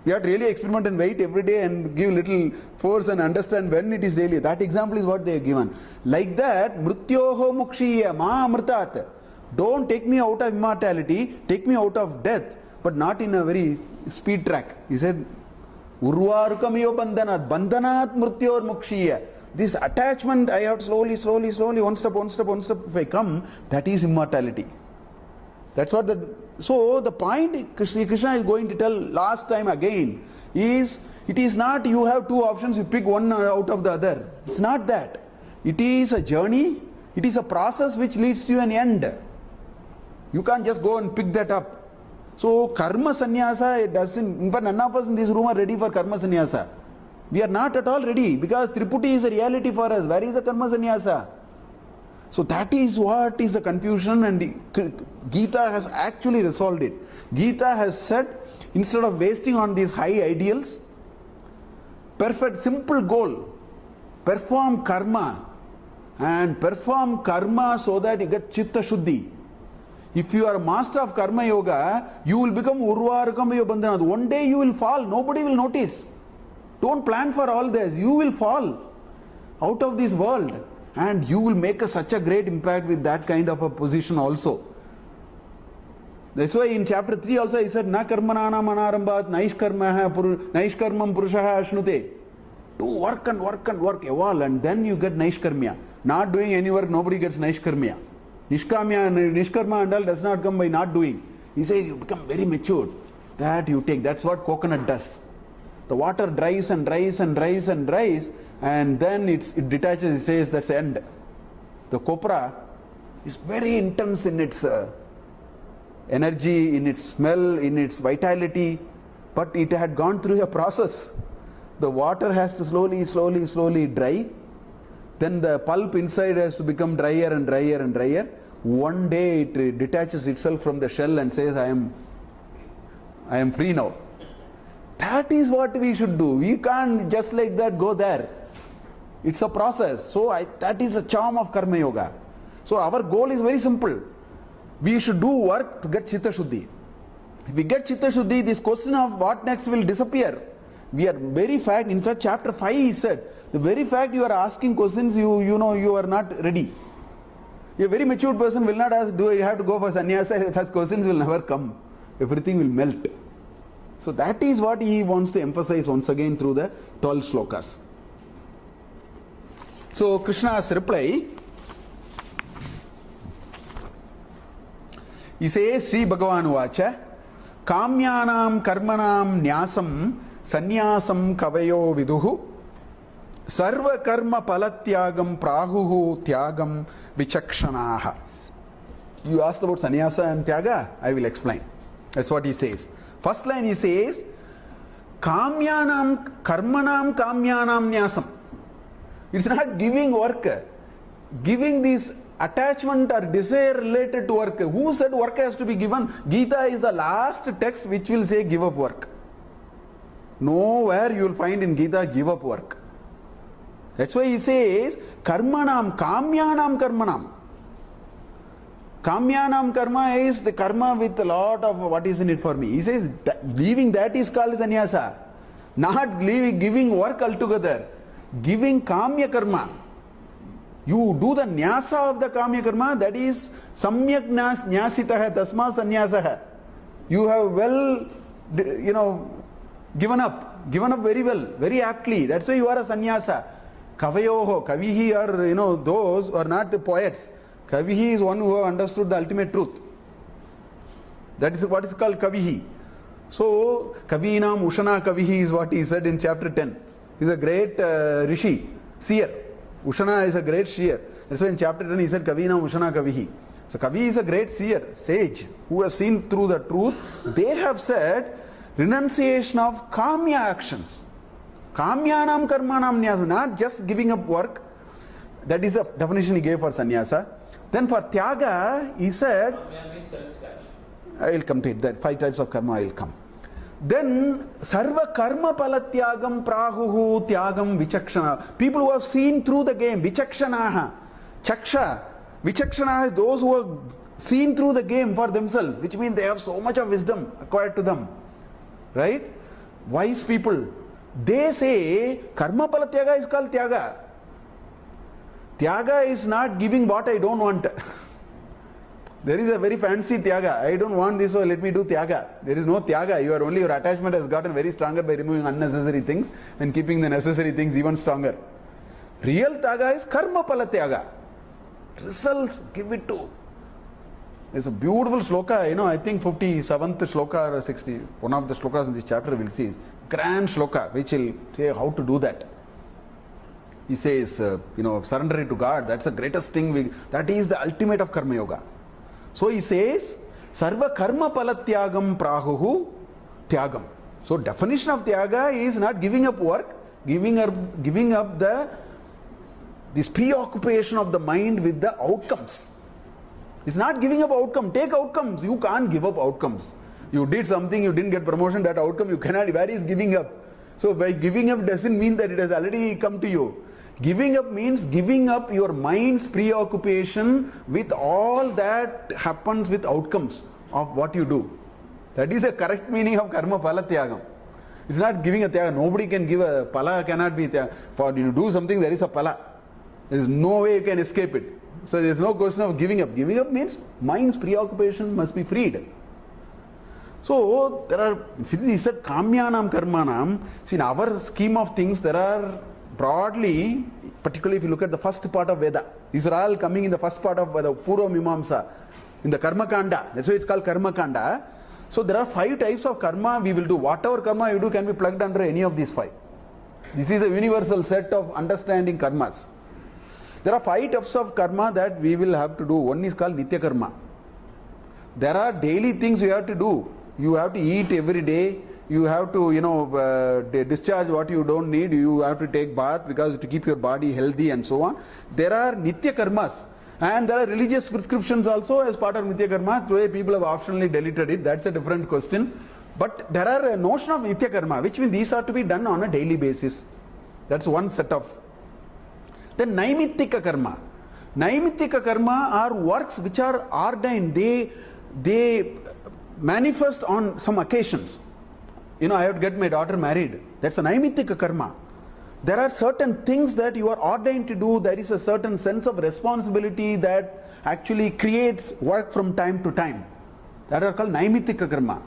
You have to really experiment and wait every day and give little force and understand when it is really. That example is what they have given. Like that, mrityoho mukshiya ma amritat. Don't take me out of immortality, take me out of death. but not in a very speed track. He said, Urvarukamiyo bandhanat, bandhanat mrityor mukshiya. This attachment, I have to slowly, one step, if I come, that is immortality. That's what so the point Sri Krishna is going to tell last time again is, it is not you have two options, you pick one out of the other. It's not that. It is a journey, it is a process which leads to an end. You can't just go and pick that up. So karma sannyasa, it doesn't, in fact none of us in this room are ready for karma sannyasa. We are not at all ready, because Triputi is a reality for us. Where is the karma sannyasa? So that is what is the confusion, and Gita has actually resolved it. Gita has said, instead of wasting on these high ideals, perfect simple goal, perform karma, and perform karma so that you get chitta shuddhi. If you are a master of karma yoga, you will become urvarukamiyo bandhanat. One day you will fall, nobody will notice. Don't plan for all this. You will fall out of this world, and you will make such a great impact with that kind of a position also. That's why in chapter 3 also he said, Na karmanana manarambat naishkarmam purushaha ashnute. Do work and work and work, evolve, and then you get naishkarmya. Not doing any work, nobody gets naishkarmya. Nishkarma and all does not come by not doing. He says you become very matured. That you take. That's what coconut does. The water dries and dries and dries and dries, and then it detaches. It says that's the end. The copra is very intense in its energy, in its smell, in its vitality, but it had gone through a process. The water has to slowly dry. Then the pulp inside has to become drier and drier and drier. One day it detaches itself from the shell and says, I am free now. That is what we should do. We can't just like that go there. It's a process. So that is the charm of karma yoga. So our goal is very simple. We should do work to get chitta shuddhi. If we get chitta shuddhi, this question of what next will disappear. We are very fact, in fact chapter 5 he said, the very fact you are asking questions, you know you are not ready. A very matured person will not ask, do I have to go for sannyasa? Such questions will never come. Everything will melt. So that is what he wants to emphasize once again through the 12 slokas. So Krishna's reply, he says, Sri Bhagavan Vacha, Kamyanam karmanam nyasam sannyasam kavayo viduhu sarva karma palatyagam prahuhu tyagam vichakshanaha. You asked about sannyasa and tyaga, I will explain. That's what he says. First line he says, Kamyanam karmanam kamyanam nyasam. It's not giving work, giving this attachment or desire related to work. Who said work has to be given? Gita is the last text which will say give up work. Nowhere you will find in Gita give up work. That's why he says karmanam, kamyanam karmanam. Kamyanam karma is the karma with a lot of what is in it for me. He says leaving that is called sannyasa. Not giving work altogether. Giving kamya karma. You do the nyasa of the kamya karma, that is samyak nyasitaha tasma sannyasah. You have well, given up very well, very aptly. That's why you are a sannyasa. Kavayoho, kavihi are, those who are not the poets. Kavihi is one who have understood the ultimate truth. That is what is called kavihi. So, kavinam ushana kavihi is what he said in chapter 10. He is a great rishi, seer. Ushana is a great seer. That's why in chapter 10 he said kavinam ushana kavihi. So, kavi is a great seer, sage, who has seen through the truth. They have said renunciation of kamya actions. Kamyanam karmanam nyasa, not just giving up work. That is the definition he gave for sannyasa. Then for tyaga, he said, I will come to it, that 5 types of karma I will come. Then sarva karma palatyagam prahuhu tyagam vichakshana. People who have seen through the game, vichakshanaha. Chaksha. Vichakshana is those who have seen through the game for themselves, which means they have so much of wisdom acquired to them. Right? Wise people. They say karma palatyaga is called tyaga. Tyaga is not giving what I don't want. There is a very fancy tyaga. I don't want this, so let me do tyaga. There is no tyaga. Your attachment has gotten very stronger by removing unnecessary things and keeping the necessary things even stronger. Real tyaga is karma pala tyaga. Results, give it to. It's a beautiful sloka, I think 57th sloka or 60, one of the slokas in this chapter we'll see. Grand sloka, which will say how to do that. He says, surrendering to God, that's the greatest thing. That is the ultimate of karma yoga. So he says, sarva karma palatyagam prahuhu tyagam. So definition of tyaga is not giving up work, giving up this preoccupation of the mind with the outcomes. It's not giving up outcome. Take outcomes. You can't give up outcomes. You did something, you didn't get promotion, that outcome you cannot. Where is giving up? So by giving up doesn't mean that it has already come to you. Giving up means giving up your mind's preoccupation with all that happens with outcomes of what you do. That is the correct meaning of karma pala tyagam. It's not giving a tyaga. Nobody can give a pala, cannot be tyaga. For you do something, there is a pala. There is no way you can escape it. So there is no question of giving up. Giving up means mind's preoccupation must be freed. So there are, he said kamyanam karmanam. See, in our scheme of things, there are broadly, particularly if you look at the first part of Veda, these are all coming in the first part of the Purva Mimamsa, in the Karma Kanda. That's why it's called Karma Kanda. So there are 5 types of karma we will do. Whatever karma you do can be plugged under any of these 5. This is a universal set of understanding karmas. There are 5 types of karma that we will have to do. One is called Nitya Karma. There are daily things you have to do. You have to eat every day. You have to, discharge what you don't need. You have to take bath because to keep your body healthy and so on. There are Nitya Karmas. And there are religious prescriptions also as part of Nitya Karma. Today people have optionally deleted it. That's a different question. But there are a notion of Nitya Karma, which means these are to be done on a daily basis. That's one set of. Then Naimittika Karma. Naimittika Karma are works which are ordained. They manifest on some occasions. I have to get my daughter married. That's a Naimittika Karma. There are certain things that you are ordained to do. There is a certain sense of responsibility that actually creates work from time to time. That are called Naimittika Karma.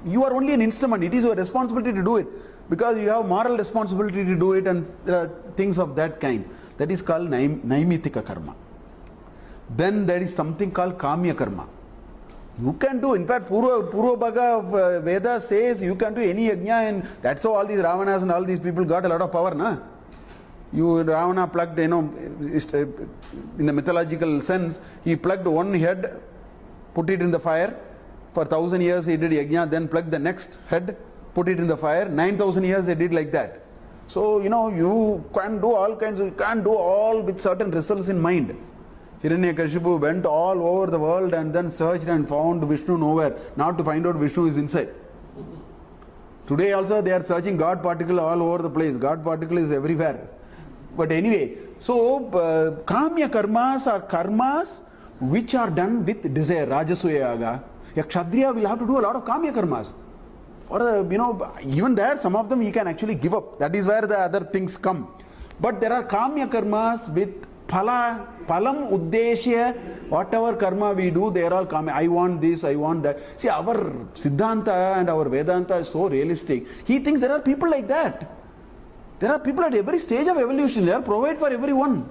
You are only an instrument. It is your responsibility to do it because you have moral responsibility to do it, and there are things of that kind. That is called Naimittika Karma. Then there is something called Kamya Karma. You can do, in fact, Purva Bhaga of Veda says you can do any yajna, and that's how all these Ravanas and all these people got a lot of power, na? Ravana plugged, in the mythological sense, he plugged one head, put it in the fire. For 1,000 years he did yajna, then plugged the next head, put it in the fire. 9,000 years they did like that. So, you can do all kinds of, you can't do all with certain results in mind. Hiranyakashipu went all over the world and then searched and found Vishnu nowhere, not to find out Vishnu is inside. Today also they are searching God particle all over the place. God particle is everywhere. But anyway, so Kamya Karmas are karmas which are done with desire, Rajasuya Yaga. A Kshatriya will have to do a lot of Kamya Karmas. Or, even there, some of them he can actually give up. That is where the other things come. But there are Kamya Karmas with Palam Uddeshya, whatever karma we do, they are all Kamya. I want this, I want that. See, our Siddhanta and our Vedanta is so realistic. He thinks there are people like that. There are people at every stage of evolution. They are provided for everyone.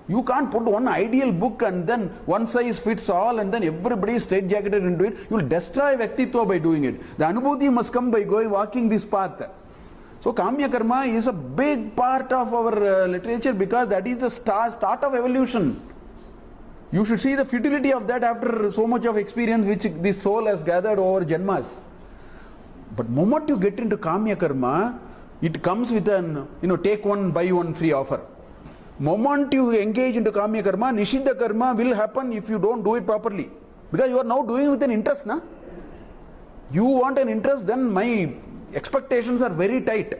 You can't put one ideal book and then one size fits all and then everybody is straitjacketed into it. You will destroy Vyaktitva by doing it. The Anubhuti must come by walking this path. So Kamya Karma is a big part of our literature because that is the start of evolution. You should see the futility of that after so much of experience which this soul has gathered over Janmas. But moment you get into Kamya Karma, it comes with an, take one, buy one free offer. Moment you engage into Kamya Karma, Nishiddha Karma will happen if you don't do it properly. Because you are now doing it with an interest, na? You want an interest, then my expectations are very tight.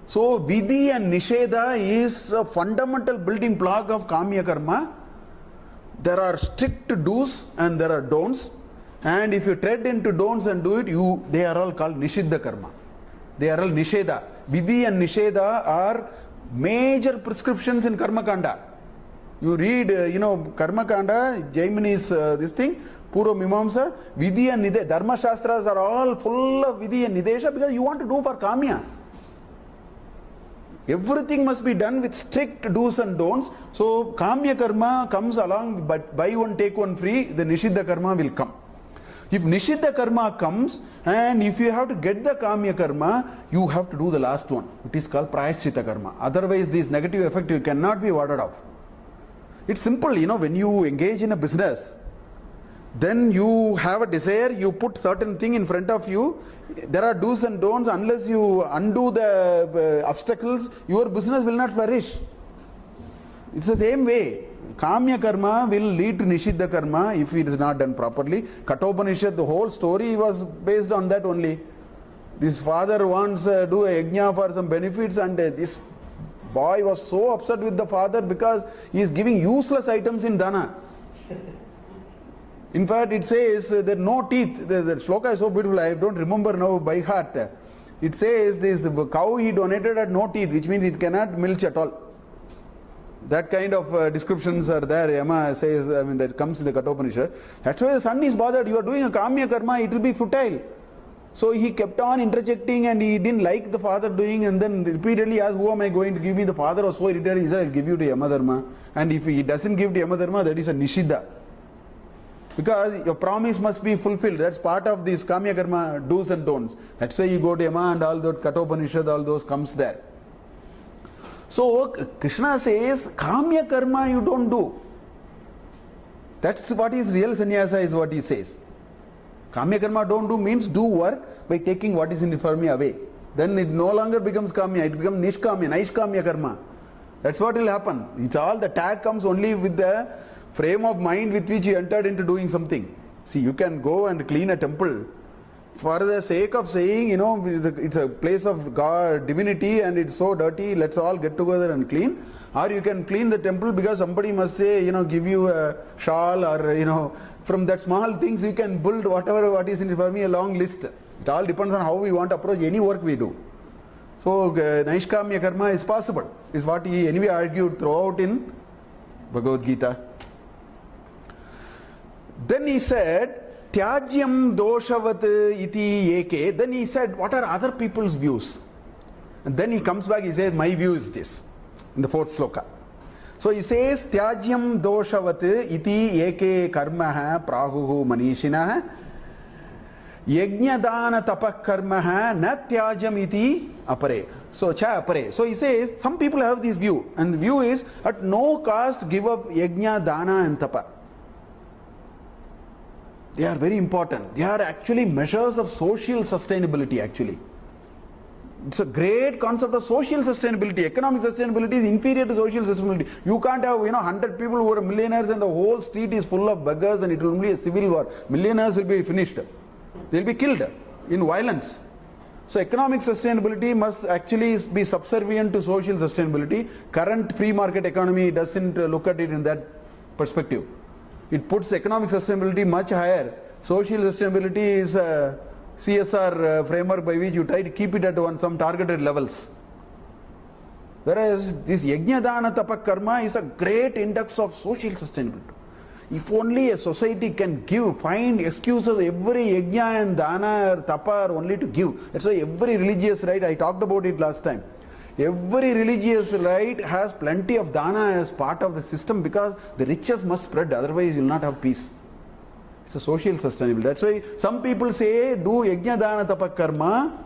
So Vidhi and Nisheda is a fundamental building block of Kamya Karma. There are strict do's and there are don'ts. And if you tread into don'ts and do it, they are all called Nishiddha Karma. They are all Nisheda. Vidhi and Nisheda are major prescriptions in Karma Kanda. You read, Karma Kanda, Jaimini's this thing, Purva Mimamsa, Vidhi and Nidesha. Dharma Shastras are all full of Vidhi and Nidesha because you want to do for Kamya. Everything must be done with strict do's and don'ts. So Kamya Karma comes along, but buy one, take one free, the Nishiddha Karma will come. If Nishiddha Karma comes, and if you have to get the Kamya Karma, you have to do the last one. It is called Prayashchita Karma. Otherwise, this negative effect you cannot be warded off. It's simple, when you engage in a business, then you have a desire, you put certain thing in front of you, there are do's and don'ts. Unless you undo the obstacles, your business will not flourish. It's the same way. Kamya Karma will lead to Nishiddha Karma if it is not done properly. Kathopanishad, the whole story was based on that only. This father wants to do a yajna for some benefits, and this boy was so upset with the father because he is giving useless items in dana. In fact, it says there are no teeth. The sloka is so beautiful, I don't remember now by heart. It says this cow he donated had no teeth, which means it cannot milk at all. That kind of descriptions are there. Yama says, that comes in the Kathopanishad. That's why the son is bothered. You are doing a Kamya Karma, it will be futile. So he kept on interjecting, and he didn't like the father doing, and then repeatedly asked, who am I going to give me? The father was so irritated, he said, I'll give you to Yamadharma. And if he doesn't give to Yamadharma, that is a Nishiddha. Because your promise must be fulfilled. That's part of this Kamya Karma do's and don'ts. That's why you go to Yama, and all that Kathopanishad, all those comes there. So Krishna says, Kamya Karma you don't do. That's what is real sannyasa, is what he says. Kamya Karma don't do means do work by taking what is in for me away. Then it no longer becomes Kamya, it becomes Nishkamya, Naishkamya Karma. That's what will happen. It's all, the tag comes only with the frame of mind with which you entered into doing something. See, you can go and clean a temple for the sake of saying, it's a place of God, divinity, and it's so dirty, let's all get together and clean. Or you can clean the temple because somebody must say, give you a shawl, or, from that small things you can build what is in for me, a long list. It all depends on how we want to approach any work we do. So, Naishkamya Karma is possible, is what he anyway argued throughout in Bhagavad Gita. Then he said, Tyajyam doshavat iti eke. Then he said, what are other people's views? And then he comes back, he says, my view is this, in the fourth sloka. So he says, Tyajyam doshavat iti eke karmaha prahuhu manishinaha yajnadana tapak karmaha na tyajam iti apare. So cha apare. So he says, some people have this view, and the view is, at no cost give up yajna, dana and tapa. They are very important. They are actually measures of social sustainability, actually. It's a great concept of social sustainability. Economic sustainability is inferior to social sustainability. You can't have 100 people who are millionaires and the whole street is full of beggars, and it will be a civil war. Millionaires will be finished. They will be killed in violence. So economic sustainability must actually be subservient to social sustainability. Current free market economy doesn't look at it in that perspective. It puts economic sustainability much higher. Social sustainability is a CSR framework by which you try to keep it at some targeted levels. Whereas this yajna, dana, tapak, karma is a great index of social sustainability. If only a society can find excuses, every yajna and dana or tapa are only to give. That's why every religious rite, I talked about it last time. Every religious rite has plenty of dana as part of the system, because the riches must spread, otherwise you will not have peace. It's a social sustainability. That's why some people say do yajna, dana, tapa, karma,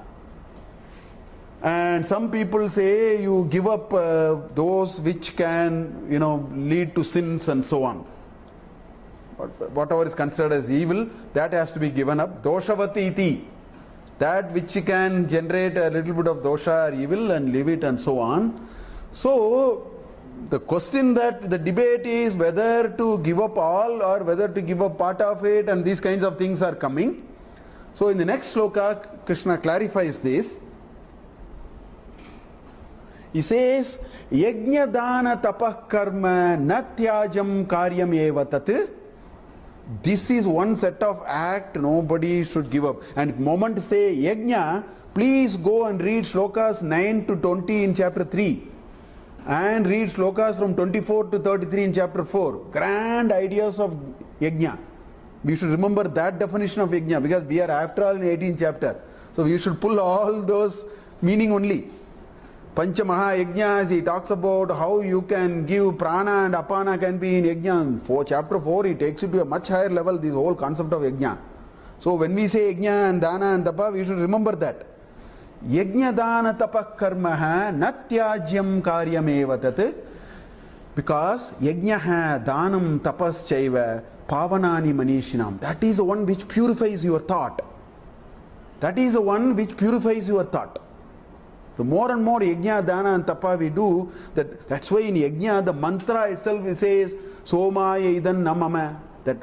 and some people say you give up those which can lead to sins and so on. Whatever is considered as evil, that has to be given up. Doshavati iti. That which can generate a little bit of dosha or evil, and leave it, and so on. So the question, that the debate is whether to give up all or whether to give up part of it, and these kinds of things are coming. So in the next sloka, Krishna clarifies this. He says, Yajna dana tapah karma natyajam karyam eva tat. This is one set of act nobody should give up. And moment say yajna, please go and read slokas 9 to 20 in chapter 3. and read slokas from 24 to 33 in chapter 4. Grand ideas of yajna. We should remember that definition of yajna because we are after all in 18th chapter. So we should pull all those meaning only. Pancha Maha Yajnas, he talks about how you can give prana and apana can be in yajna. For chapter 4, he takes it to a much higher level, this whole concept of yajna. So when we say yajna and dana and tapa, we should remember that. Yajna dana tapa karma natyajyam karyam tat. Because yajna danam tapas chaiva pavanani manishinam. That is the one which purifies your thought. That is the one which purifies your thought. The more and more yajna, dana and tapa we do, that's why in yajna the mantra itself says, Somaya idan namama. That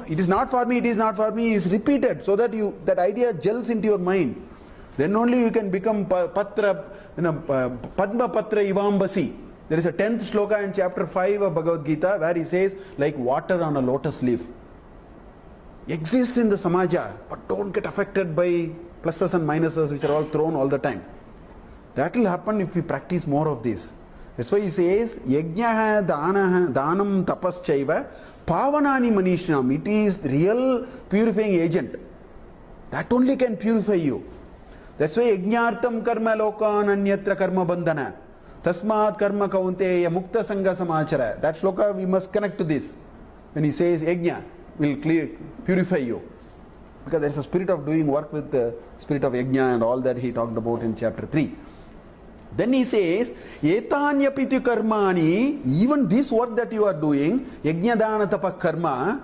it is not for me, it is not for me, is repeated so that that idea gels into your mind. Then only you can become Padma Patra Ivambasi. There is a 10th sloka in chapter 5 of Bhagavad Gita where he says, like water on a lotus leaf. Exists in the samaja, but don't get affected by pluses and minuses which are all thrown all the time. That will happen if we practice more of this. That's why he says, Yajna danam tapas chaiva pavanani manishinam. It is real purifying agent. That only can purify you. That's why yajnartam karma lokan anyatra karma bandhana. Tasmat karma kaunteya mukta sangha samachara. That sloka we must connect to this. When he says yajna will purify you. Because there is a spirit of doing work with the spirit of yajna and all that he talked about in chapter 3. Then he says, Etanyapiti karmani, even this work that you are doing, yajna dana tapa karma,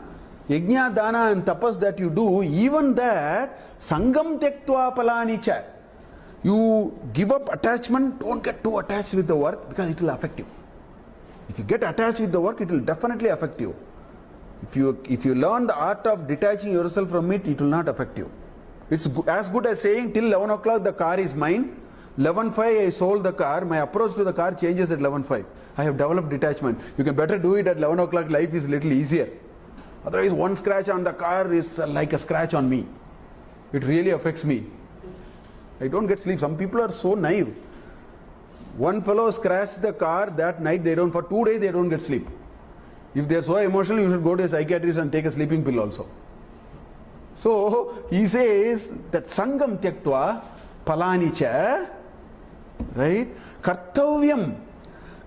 yajna dana and tapas that you do, even that, sangam tektva palani cha. You give up attachment, don't get too attached with the work because it will affect you. If you get attached with the work, it will definitely affect you. If you learn the art of detaching yourself from it, it will not affect you. It's as good as saying, till 11 o'clock the car is mine. 11:05 I sold the car, my approach to the car changes at 11:05. I have developed detachment. You can better do it at 11 o'clock, life is a little easier. Otherwise one scratch on the car is like a scratch on me. It really affects me. I don't get sleep. Some people are so naive. One fellow scratched the car that night, for 2 days they don't get sleep. If they are so emotional, you should go to a psychiatrist and take a sleeping pill also. So he says that sangam tyaktva palanicha, right? Kartavyam,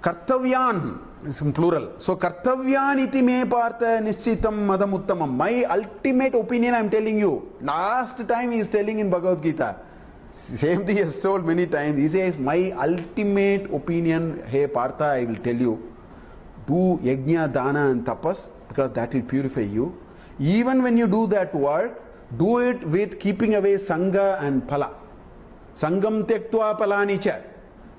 kartavyan is in plural. So kartavyan iti me partha nishchitam madam uttamam. My ultimate opinion I am telling you. Last time he is telling in Bhagavad Gita. Same thing he has told many times. He says, my ultimate opinion, hey Partha, I will tell you. Do yajna, dana and tapas because that will purify you. Even when you do that work, do it with keeping away sangha and phala. Sangam tektva palanicha.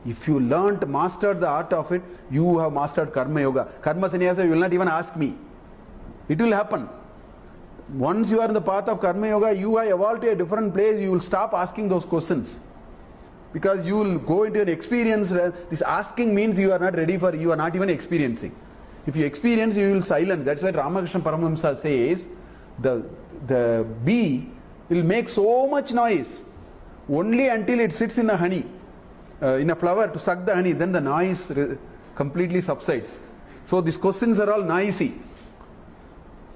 If you mastered the art of it, you have mastered karma yoga. Karma sannyasa, you will not even ask me. It will happen. Once you are in the path of karma yoga, you have evolved to a different place, you will stop asking those questions. Because you will go into an experience. This asking means you are not ready for, you are not even experiencing. If you experience, you will silence. That's why Ramakrishna Paramahamsa says, the bee will make so much noise only until it sits in a honey, in a flower to suck the honey, then the noise completely subsides. So these questions are all noisy.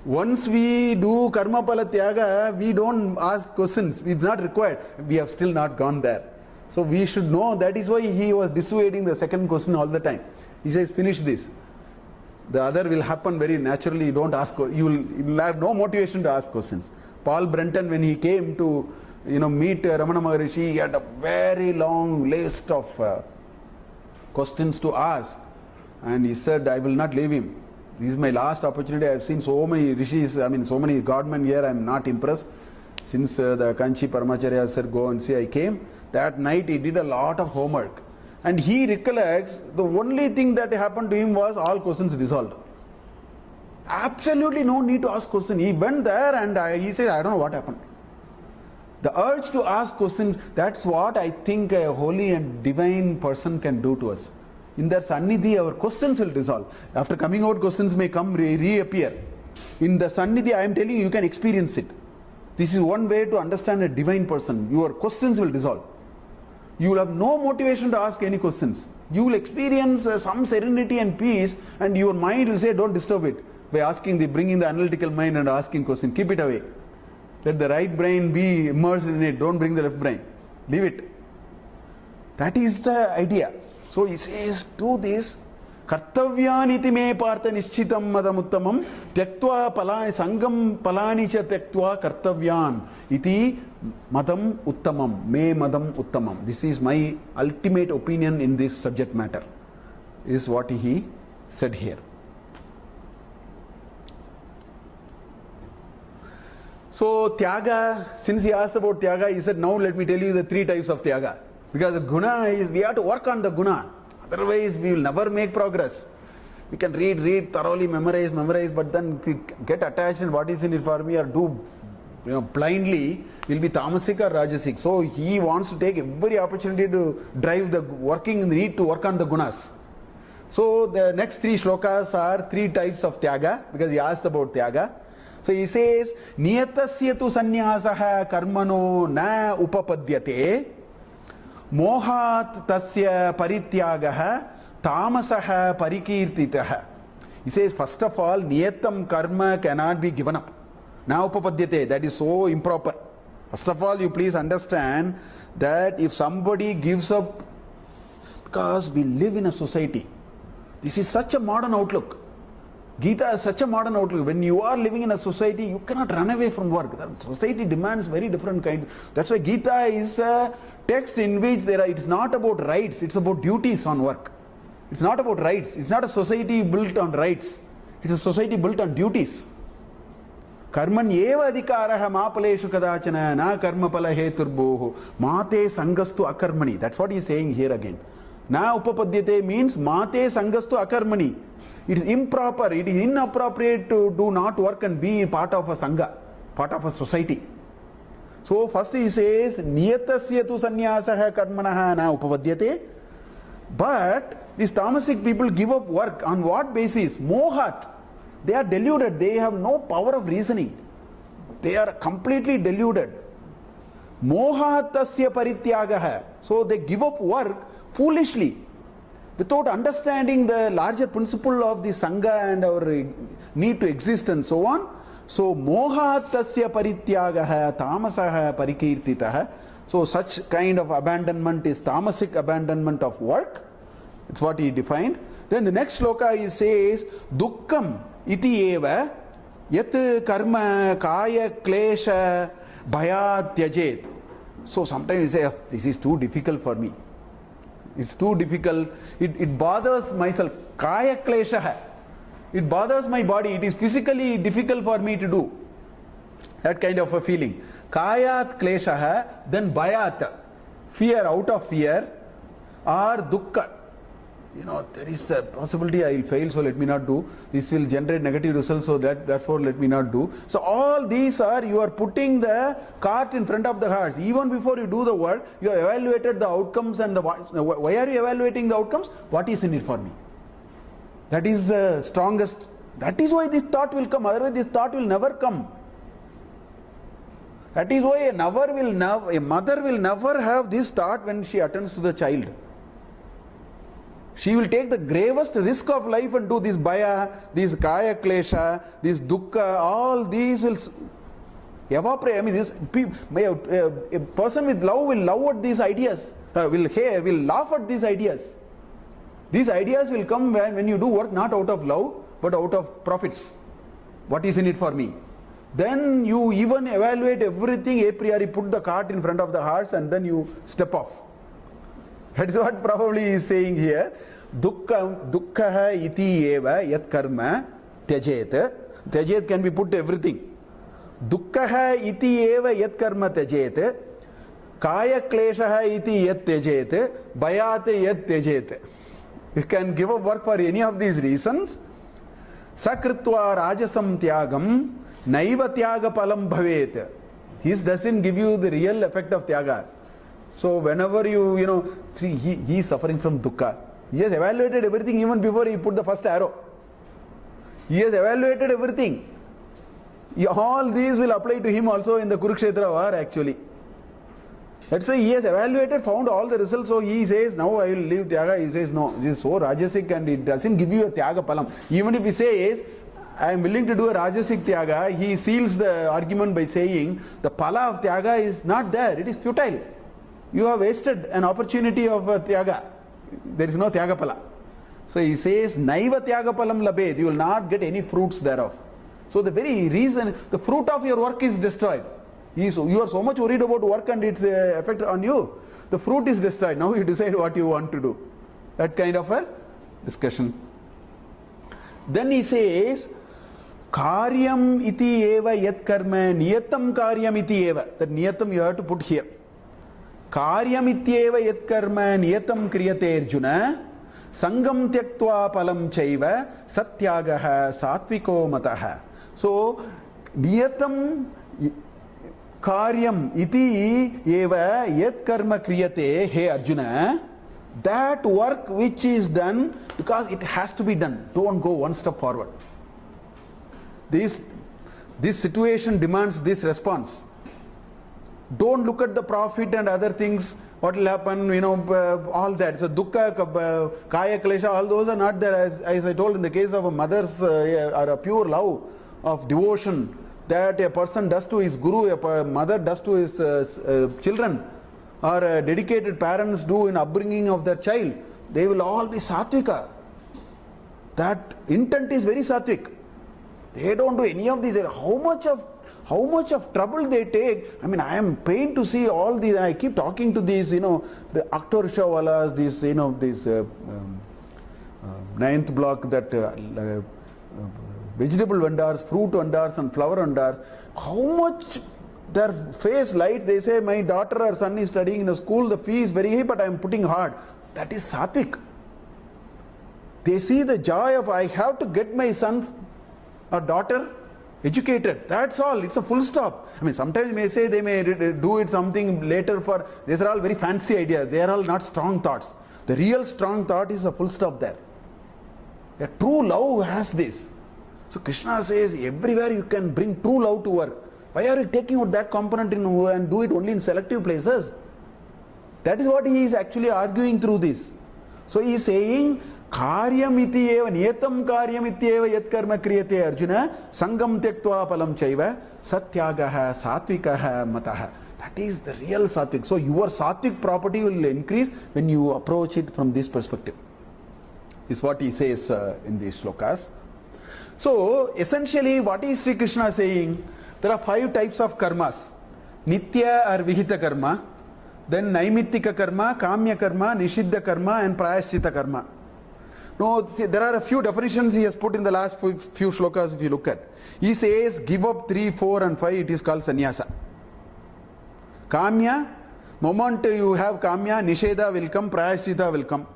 Once we do karma pala tyaga, we don't ask questions. It's not required. We have still not gone there. So we should know. That is why he was dissuading the second question all the time. He says, finish this. The other will happen very naturally. You don't ask. You will have no motivation to ask questions. Paul Brenton, when he came to meet Ramana Maharishi, he had a very long list of questions to ask. And he said, I will not leave him. This is my last opportunity. I have seen so many rishis, so many godmen here. I am not impressed. Since the Kanchi Paramacharya said, go and see, I came. That night he did a lot of homework. And he recollects, the only thing that happened to him was all questions resolved. Absolutely no need to ask questions. He went there and he says, I don't know what happened. The urge to ask questions, that's what I think a holy and divine person can do to us. In their sannidhi, our questions will dissolve. After coming out, questions may come, reappear. In the sannidhi, I am telling you, you can experience it. This is one way to understand a divine person. Your questions will dissolve. You will have no motivation to ask any questions. You will experience some serenity and peace, and your mind will say, don't disturb it, by bringing the analytical mind and asking questions. Keep it away. Let the right brain be immersed in it. Don't bring the left brain. Leave it. That is the idea. So he says, do this. Kartavyaniti me partha nischitam madamuttamam tyaktva palani sangam palani cha tyaktva kartavyan iti madam uttamam, me madam uttamam. This is my ultimate opinion in this subject matter, is what he said here. So Tyaga, since he asked about Tyaga, he said, now let me tell you the 3 types of Tyaga. Because the guna is, we have to work on the guna. Otherwise, we will never make progress. We can read thoroughly, memorize, but then if we get attached in what is in it for me, or do blindly, will be tamasic or rajasic. So he wants to take every opportunity to drive the need to work on the gunas. So the next 3 shlokas are 3 types of Tyaga, because he asked about Tyaga. So he says, Niyatasya tu sannyasah karmano na upapadyate mohat tasya parityagah tamasah parikirtitah. He says, first of all, niyatam karma cannot be given up. Na upapadyate, that is so improper. First of all, you please understand that if somebody gives up, because we live in a society, this is such a modern outlook. Gita is such a modern outlook. When you are living in a society, you cannot run away from work. The society demands very different kinds. That's why Gita is a text in which it's not about rights, it's about duties on work. It's not about rights. It's not a society built on rights. It's a society built on duties. Karman eva adhikaraha mapaleshu kadachana na karma pala heturboho mate sangastu akarmani. That's what he's saying here again. Na upapadyate means mate sangastu akarmani. It is improper, it is inappropriate to do not work and be part of a sangha, part of a society. So first he says, Niyatasya tu sannyasah karmanaha na upapadyate. But these tamasic people give up work on what basis? Mohat. They are deluded, they have no power of reasoning. They are completely deluded. Mohatasya parityagah. So they give up work foolishly, without understanding the larger principle of the Sangha and our need to exist and so on. So, mohatasya parityagaha tamasaha parikirtitaha. So, such kind of abandonment is tamasic abandonment of work. That's what he defined. Then the next sloka he says, dukkam iti eva yat karma kaya klesha bhayat tyajet. So, sometimes you say, oh, this is too difficult for me. It's too difficult. It bothers myself. Kaya klesha. It bothers my body. It is physically difficult for me to do. That kind of a feeling. Kayat klesha, then bhayat. Fear, out of fear, or dukkha. There is a possibility I will fail, so let me not do. This will generate negative results, so therefore let me not do. So all these are, you are putting the cart in front of the horse. Even before you do the work, you have evaluated the outcomes and why are you evaluating the outcomes? What is in it for me? That is the strongest. That is why this thought will come. Otherwise this thought will never come. That is why a mother will never have this thought when she attends to the child. She will take the gravest risk of life and do this bhaya, this kaya klesha, this dukkha, all these will evaporate. I mean, a person with love will love at these ideas, will laugh at these ideas. These ideas will come when you do work not out of love, but out of profits. What is in it for me? Then you even evaluate everything a priori, put the cart in front of the horse, and then you step off. That is what probably he is saying here. Dukkha iti eva yat karma tyajet. Tyajet can be put to everything. Dukkha iti eva yat karma tyajet. Kaya klesha iti yat tyajet. Bhayat yat tyajet. You can give up work for any of these reasons. Sakritva rajasam tyagam naiva tyaga palam bhavet. This doesn't give you the real effect of tyaga. So whenever you see, he is suffering from dukkha. He has evaluated everything even before he put the first arrow. He has evaluated everything. All these will apply to him also in the Kurukshetra war actually. That's why he has evaluated, found all the results. So he says, now I will leave Tyaga. He says, no, this is so Rajasic and it doesn't give you a Tyaga Palam. Even if he says, I am willing to do a Rajasic Tyaga, he seals the argument by saying, the Pala of Tyaga is not there. It is futile. You have wasted an opportunity of Tyaga. There is no Tyaga Pala. So he says, Naiva Tyaga Palam Labed. You will not get any fruits thereof. So the very reason, the fruit of your work is destroyed. You are so much worried about work and its effect on you. The fruit is destroyed. Now you decide what you want to do. That kind of a discussion. Then he says, Karyam iti eva yat karma niyatam karyam iti eva. That niyatam you have to put here. Karyam iti eva yat karma niyatam kriyate Arjuna. Sangam tyaktva palam chaiva satyagaha satviko mataha. So, niyatam karyam iti eva yat karma kriyate, hey Arjuna, that work which is done, because it has to be done. Don't go one step forward. This situation demands this response. Don't look at the profit and other things, what will happen, all that. So dukkha, kaya, klesha, all those are not there. As I told, in the case of a mother's or a pure love of devotion that a person does to his guru, a mother does to his children, or dedicated parents do in upbringing of their child, they will all be sattvika. That intent is very sattvic. They don't do any of these. How much of trouble they take. I mean, I am pained to see all these. I keep talking to these, the Aktorsha walas, these, these ninth block, that vegetable vendors, fruit vendors and flower vendors. How much their face light. They say, my daughter or son is studying in a school, the fee is very high, but I am putting hard. That is sattvic. They see the joy of, I have to get my son or daughter educated. That's all. It's a full stop. I mean, sometimes you may say they may do it something later for, these are all very fancy ideas. They are all not strong thoughts. The real strong thought is a full stop there. A true love has this. So Krishna says, everywhere you can bring true love to work. Why are you taking out that component and do it only in selective places? That is what he is actually arguing through this. So he is saying, Karyam iti eva niyatam karyam iti eva yat karma kriyate Arjuna sangam tyaktva palam chaiva satyagaha satvikaha mataha. That is the real satvik. So your satvik property will increase when you approach it from this perspective. Is what he says in these slokas. So essentially what is Sri Krishna saying? There are 5 types of karmas. Nitya or Vihita karma, then Naimittika karma, Kamya karma, Nishiddha karma and Prayaschitta karma. No, see, there are a few definitions he has put in the last few slokas if you look at. He says, give up 3, 4 and 5, it is called sannyasa. Kamya, moment you have kamya, nisheda will come, prayaschitta will come.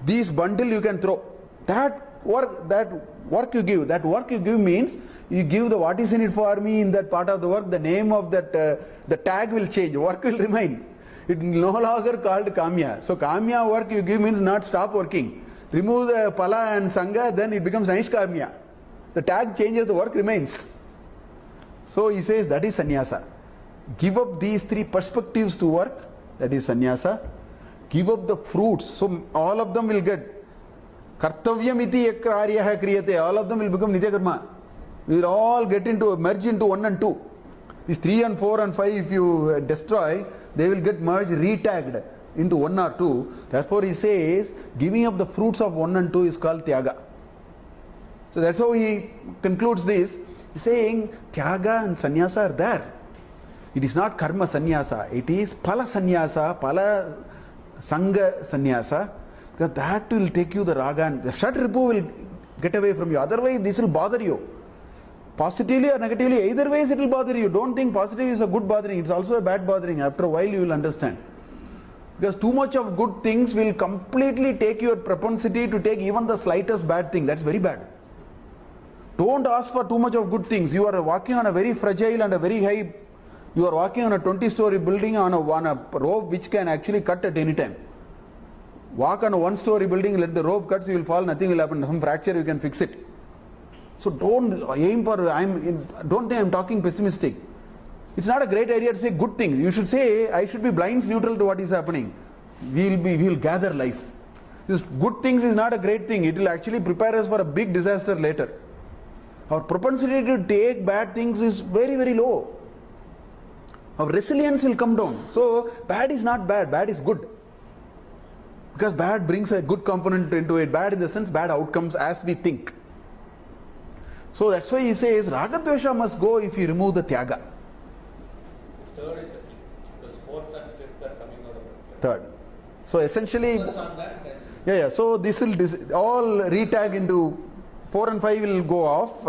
These bundle you can throw. That work you give means, you give the what is in it for me in that part of the work, the name of that, the tag will change, work will remain. It no longer called kamya. So kamya work you give means not stop working. Remove the pala and sangha, then it becomes naishkarmya. The tag changes, the work remains. So he says that is sannyasa. Give up these 3 perspectives to work, that is sannyasa. Give up the fruits, so all of them will get. Kartavyam iti ekraryaha kriyate, all of them will become nitya karma. We will all merge into 1 and 2. These 3 and 4 and 5 if you destroy, they will get merged, retagged into 1 or 2. Therefore he says, giving up the fruits of 1 and 2 is called tyaga. So that's how he concludes this, saying tyaga and sannyasa are there. It is not karma sannyasa, it is pala sannyasa, pala sangha sannyasa, because that will take you the raga and the shat ripu will get away from you. Otherwise this will bother you. Positively or negatively, either ways it will bother you. Don't think positive is a good bothering, it's also a bad bothering. After a while you will understand. Because too much of good things will completely take your propensity to take even the slightest bad thing. That's very bad. Don't ask for too much of good things. You are walking on a very fragile and a very high, you are walking on a 20-story building on a rope which can actually cut at any time. Walk on a 1-story building, let the rope cut, you will fall, nothing will happen. Some fracture, you can fix it. So don't aim for, don't think I am talking pessimistic. It's not a great idea to say good things. You should say, I should be blinds neutral to what is happening. We will gather life. This good things is not a great thing. It will actually prepare us for a big disaster later. Our propensity to take bad things is very, very low. Our resilience will come down. So bad is not bad, bad is good. Because bad brings a good component into it. Bad in the sense, bad outcomes as we think. So that's why he says, Ragadvesha must go if you remove the Tyaga. Third is the key. Because fourth and fifth are coming out of the Third. So essentially, focus on that, yeah. So this will all retag into 4 and 5 will go off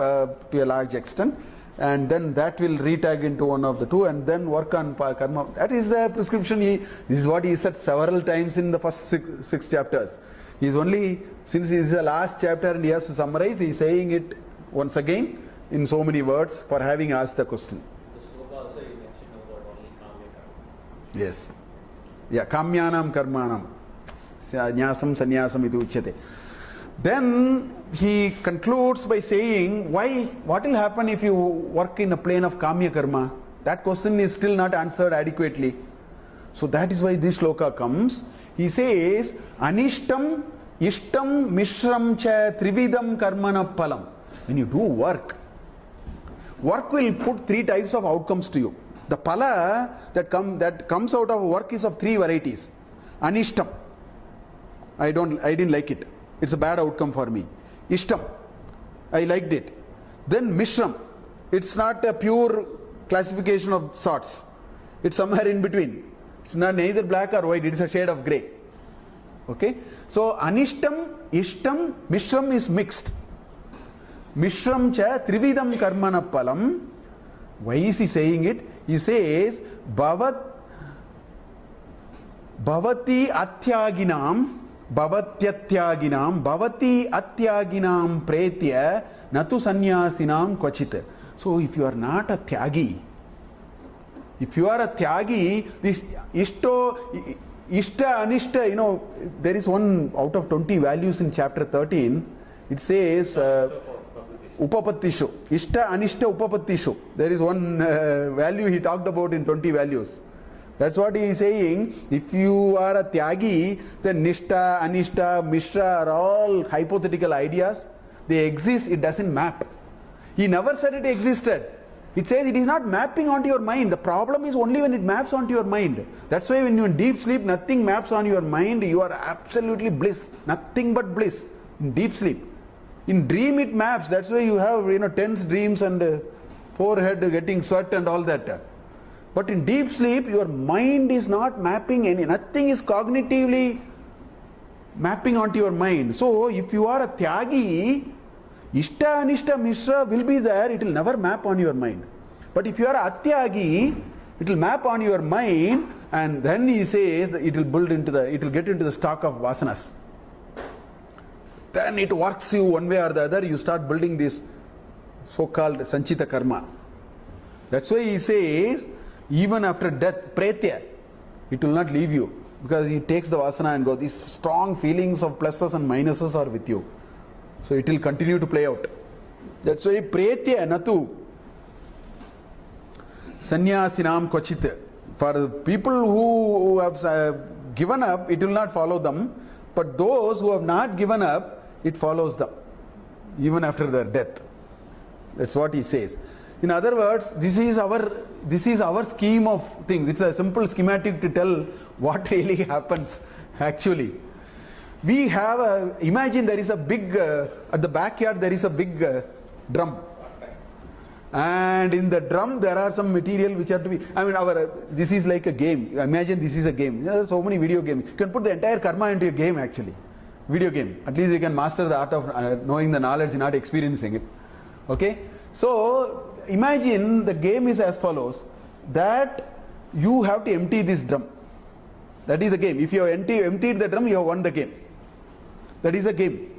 to a large extent, and then that will retag into one of the two, and then work on karma. That is the prescription. This is what he said several times in the first six chapters. He's only, since this is the last chapter and he has to summarize, he's saying it once again in so many words for having asked the question. the sloka also you mentioned about only kamya karma. Yes. Yeah, kamyanam karmanam. Nyasam sanyasam idu uchyate. Then he concludes by saying, what will happen if you work in a plane of kamya karma? That question is still not answered adequately. So that is why this sloka comes. He says, Anishtam, Ishtam, Mishram cha Trividam Karmana Palam. When you do work will put three types of outcomes to you. The pala that comes out of work is of three varieties. Anishtam, I didn't like it. It's a bad outcome for me. Ishtam, I liked it. Then Mishram, it's not a pure classification of sorts. It's somewhere in between. It's not neither black or white, it's a shade of grey. Okay? So Anishtam, Ishtam, Mishram is mixed. Mishram cha Trividam Karmana Palam. Why is he saying it? He says, Bhavati Athyaginam, Bhavatyathyaginam, Bhavati Athyaginam Pretya, Natu Sanyasinam Kvachit. So if you are not a Tyagi, if you are a Tyagi, this Ishta, Anishta, there is one out of 20 values in chapter 13. It says, Upapattishu. Ishta, Anishta, Upapattishu. There is one value he talked about in 20 values. That's what he is saying. If you are a Tyagi, then Nishta, Anishta, Mishra are all hypothetical ideas. They exist, it doesn't map. He never said it existed. It says it is not mapping onto your mind. The problem is only when it maps onto your mind. That's why when you're in deep sleep, nothing maps on your mind. You are absolutely bliss. Nothing but bliss. In deep sleep. In dream it maps. That's why you have tense dreams and forehead getting sweat and all that. But in deep sleep, your mind is not mapping nothing is cognitively mapping onto your mind. So if you are a Tyagi, Ishta, Anishta, Mishra will be there, it will never map on your mind. But if you are a Atyagi, it will map on your mind, and then he says that it will get into the stock of vasanas. Then it works you one way or the other, you start building this so-called Sanchita Karma. That's why he says, even after death, Pretya, it will not leave you. Because he takes the vasana and goes, these strong feelings of pluses and minuses are with you. So it will continue to play out. That's why Pretya Natu Sanyasinam Kvachit. For the people who have given up, it will not follow them. But those who have not given up, it follows them. Even after their death. That's what he says. In other words, this is our scheme of things. It's a simple schematic to tell what really happens actually. We have imagine there is a big, at the backyard there is a big drum. And in the drum there are some material which have to be, this is like a game. Imagine this is a game. There are so many video games. You can put the entire karma into a game actually. Video game. At least you can master the art of knowing the knowledge, not experiencing it. Okay? So, imagine the game is as follows, that you have to empty this drum. That is a game. If you have emptied the drum, you have won the game. That is a game.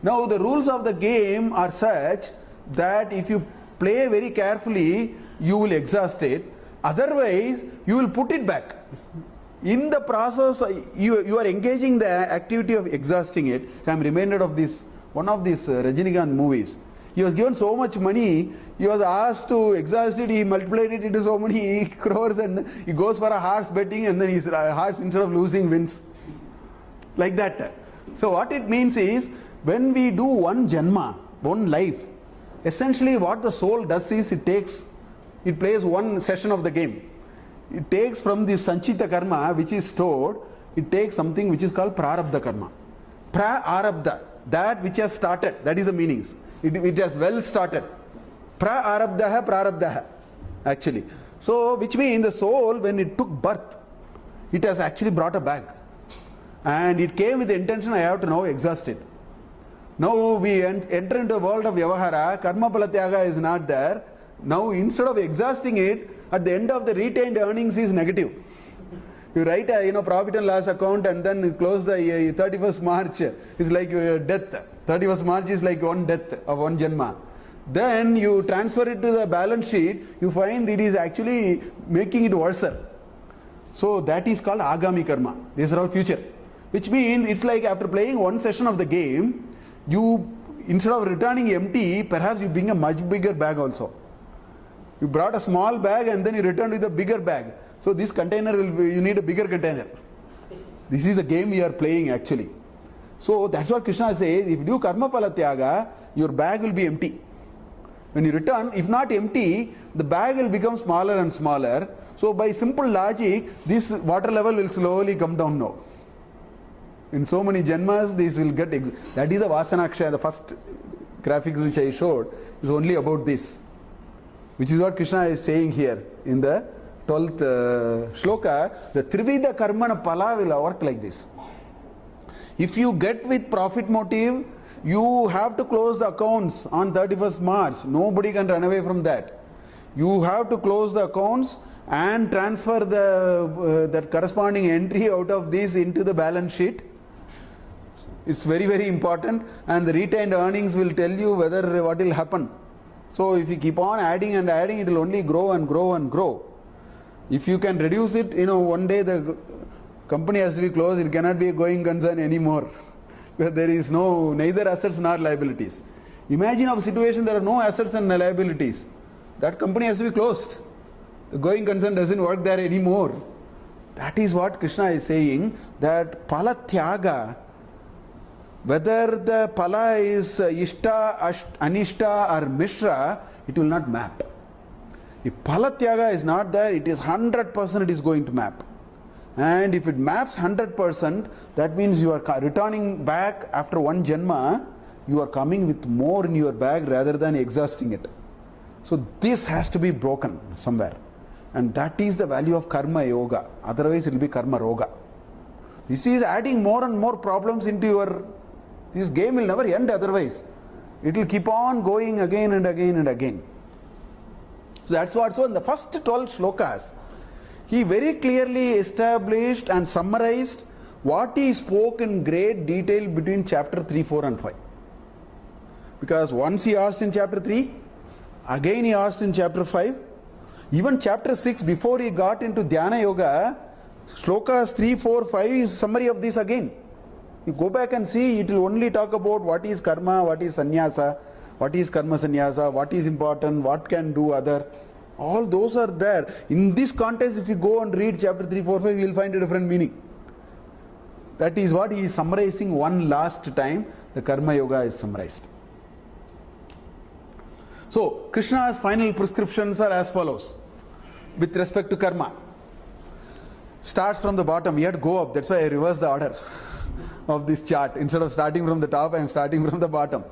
Now the rules of the game are such that if you play very carefully, you will exhaust it. Otherwise, you will put it back. In the process, you are engaging the activity of exhausting it. So I am reminded of one of these Rajinikanth movies. He was given so much money, he was asked to exhaust it, he multiplied it into so many crores, and he goes for a horse betting, and then his horse, instead of losing, wins. Like that. So what it means is, when we do one janma, one life, essentially what the soul does is, it plays one session of the game. It takes from the sanchita karma which is stored, it takes something which is called prarabdha karma. Pra-arabdha, that which has started, that is the meanings. It has well started. Pra-arabdha, prarabdha, actually. So, which means the soul, when it took birth, it has actually brought a bag. And it came with the intention, I have to now exhaust it. Now we enter into a world of Vyavahara, Karma Palatyaga is not there. Now instead of exhausting it, at the end of the retained earnings is negative. You write a profit and loss account and then close the 31st March is like death. 31st March is like one death of one Janma. Then you transfer it to the balance sheet, you find it is actually making it worse. So that is called Agami Karma. These are all future. Which means it's like after playing one session of the game, you, instead of returning empty, perhaps you bring a much bigger bag also. You brought a small bag and then you return with a bigger bag. So this container you need a bigger container. This is a game we are playing actually. So that's what Krishna says, if you do karma palatyaga, your bag will be empty. When you return, if not empty, the bag will become smaller and smaller. So by simple logic, this water level will slowly come down now. In so many janmas, this will get, that is the Vasanaksha, the first graphics which I showed, is only about this. Which is what Krishna is saying here in the 12th shloka. The Trivida Karmana Pala will work like this. If you get with profit motive, you have to close the accounts on 31st March. Nobody can run away from that. You have to close the accounts and transfer that corresponding entry out of this into the balance sheet. It's very, very important, and the retained earnings will tell you whether what will happen. So if you keep on adding and adding, it will only grow and grow and grow. If you can reduce it, one day the company has to be closed, it cannot be a going concern anymore. Because there is neither assets nor liabilities. Imagine a situation there are no assets and liabilities. That company has to be closed. The going concern doesn't work there anymore. That is what Krishna is saying, that palatyaga, whether the pala is ishta, anishta or mishra, it will not map. If palatyaga is not there, it is 100% it is going to map. And if it maps 100%, that means you are returning back after one janma, you are coming with more in your bag rather than exhausting it. So this has to be broken somewhere. And that is the value of karma yoga. Otherwise it will be karma roga. This is adding more and more problems into your... This game will never end otherwise. It will keep on going again and again and again. So that's what, so in the first 12 shlokas, he very clearly established and summarized what he spoke in great detail between chapter 3, 4 and 5. Because once he asked in chapter 3, again he asked in chapter 5, even chapter 6, before he got into Dhyana Yoga, shlokas 3, 4, 5 is summary of this again. You go back and see, it will only talk about what is karma, what is sannyasa, what is karma sannyasa, what is important, what can do other. All those are there. In this context, if you go and read chapter 3, 4, 5, you will find a different meaning. That is what he is summarizing one last time. The karma yoga is summarized. So, Krishna's final prescriptions are as follows with respect to karma. Starts from the bottom, we have to go up. That's why I reversed the order of this chart. Instead of starting from the top, I am starting from the bottom.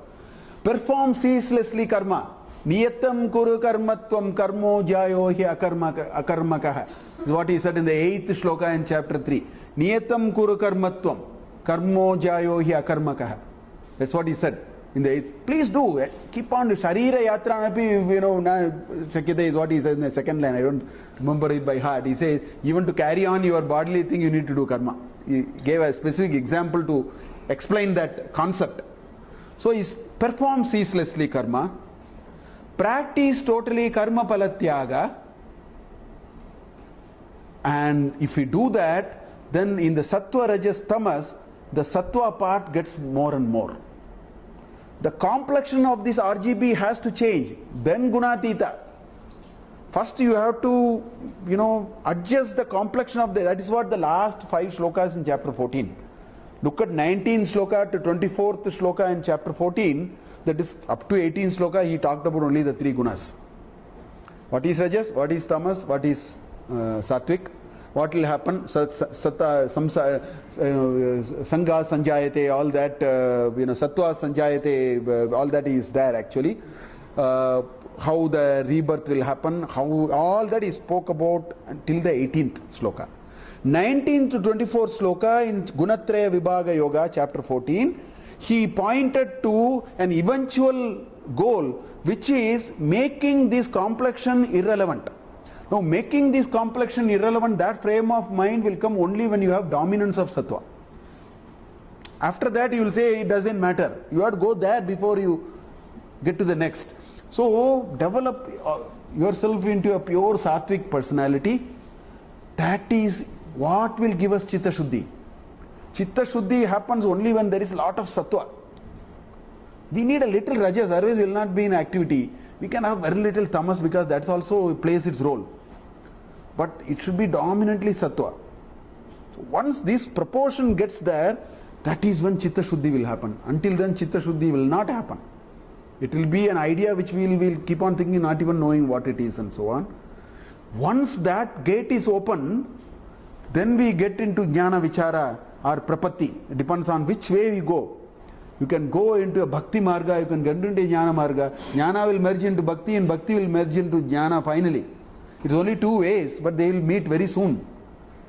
Perform ceaselessly karma. Niyatam kuru karmatvam karmo jayo hi akarmakaha. This is what he said in the 8th shloka in chapter 3. Niyatam kuru karmatvam karmo jayo hi akarmakaha. That's what he said in the 8th. Please do. Keep on. Sharira yatra napi, Shakyata is what he said in the second line. I don't remember it by heart. He says, even to carry on your bodily thing, you need to do karma. He gave a specific example to explain that concept. So he performs ceaselessly karma. Practice totally karma palatyaga, and if we do that, then in the sattva rajas tamas, the sattva part gets more and more. the complexion of this RGB has to change. Then Gunatita. First you have to, adjust the complexion of that is what the last 5 slokas in chapter 14. Look at 19th sloka to 24th sloka in chapter 14. That is up to 18th sloka, he talked about only the 3 gunas. What is Rajas, what is Tamas, what is Sattvic, what will happen, Sangha Sanjayate, all that, Sattva Sanjayate, all that is there actually. How the rebirth will happen, how all that is spoke about until the 18th sloka. 19th to 24th sloka in Gunatraya Vibhaga Yoga, chapter 14, he pointed to an eventual goal, which is making this complexion irrelevant. Now, making this complexion irrelevant, that frame of mind will come only when you have dominance of sattva. After that, you will say it doesn't matter. You have to go there before you get to the next. So, develop yourself into a pure sattvic personality. That is what will give us Chitta Shuddhi. Chitta Shuddhi happens only when there is a lot of sattva. We need a little rajas, otherwise we will not be in activity. We can have very little tamas because that's also plays its role. But it should be dominantly sattva. So once this proportion gets there, that is when Chitta Shuddhi will happen. Until then, Chitta Shuddhi will not happen. It will be an idea which we will keep on thinking, not even knowing what it is and so on. Once that gate is open, then we get into Jnana Vichara or Prapatti. It depends on which way we go. You can go into a Bhakti Marga, you can get into Jnana Marga. Jnana will merge into Bhakti and Bhakti will merge into Jnana finally. It's only 2 ways, but they will meet very soon.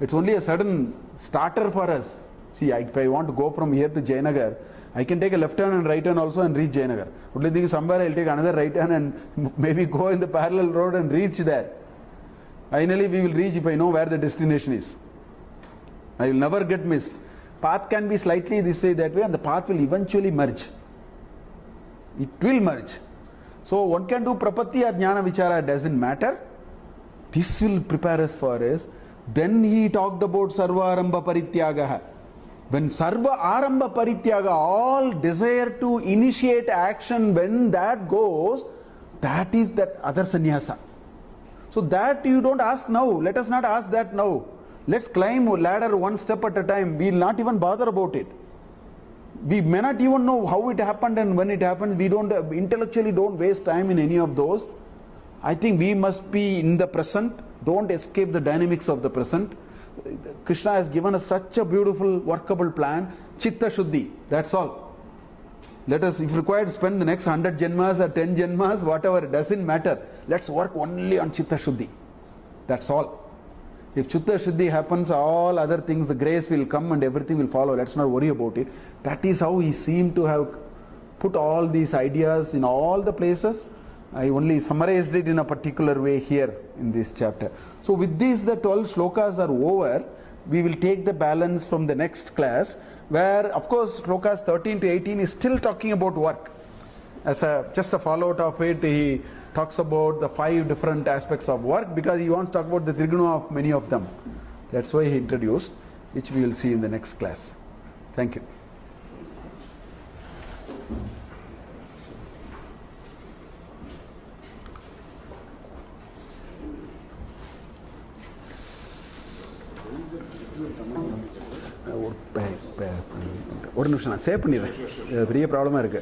It's only a sudden starter for us. See, if I want to go from here to Jayanagar, I can take a left turn and right turn also and reach Jayanagar. Only thing is somewhere I will take another right turn and maybe go in the parallel road and reach there. Finally we will reach if I know where the destination is. I will never get missed. Path can be slightly this way, that way, and the path will eventually merge. It will merge. So one can do Prapatti or Jnana Vichara, it doesn't matter. This will prepare us for us. Then he talked about Sarva Arambha Parityagaha. When Sarva Arambha Parityaga, all desire to initiate action, when that goes, that is that other sannyasa. So that you don't ask now. Let us not ask that now. Let's climb a ladder one step at a time. We will not even bother about it. We may not even know how it happened and when it happens. We don't intellectually don't waste time in any of those. I think we must be in the present. Don't escape the dynamics of the present. Krishna has given us such a beautiful workable plan. Chitta Shuddhi. That's all. Let us, if required, spend the next 100 janmas or 10 janmas, whatever, it doesn't matter. Let's work only on Chitta Shuddhi. That's all. If Chitta Shuddhi happens, all other things, the grace will come and everything will follow. Let's not worry about it. That is how he seemed to have put all these ideas in all the places. I only summarized it in a particular way here in this chapter. So with this, the 12 slokas are over. We will take the balance from the next class, where of course slokas 13 to 18 is still talking about work. As just a fallout of it, he talks about the 5 different aspects of work, because he wants to talk about the triguna of many of them. That's why he introduced, which we will see in the next class. Thank you. ஒரு நிமிஷம் நான் save பண்ணிடுறேன், பெரிய ப்ராப்ளமாக இருக்குது.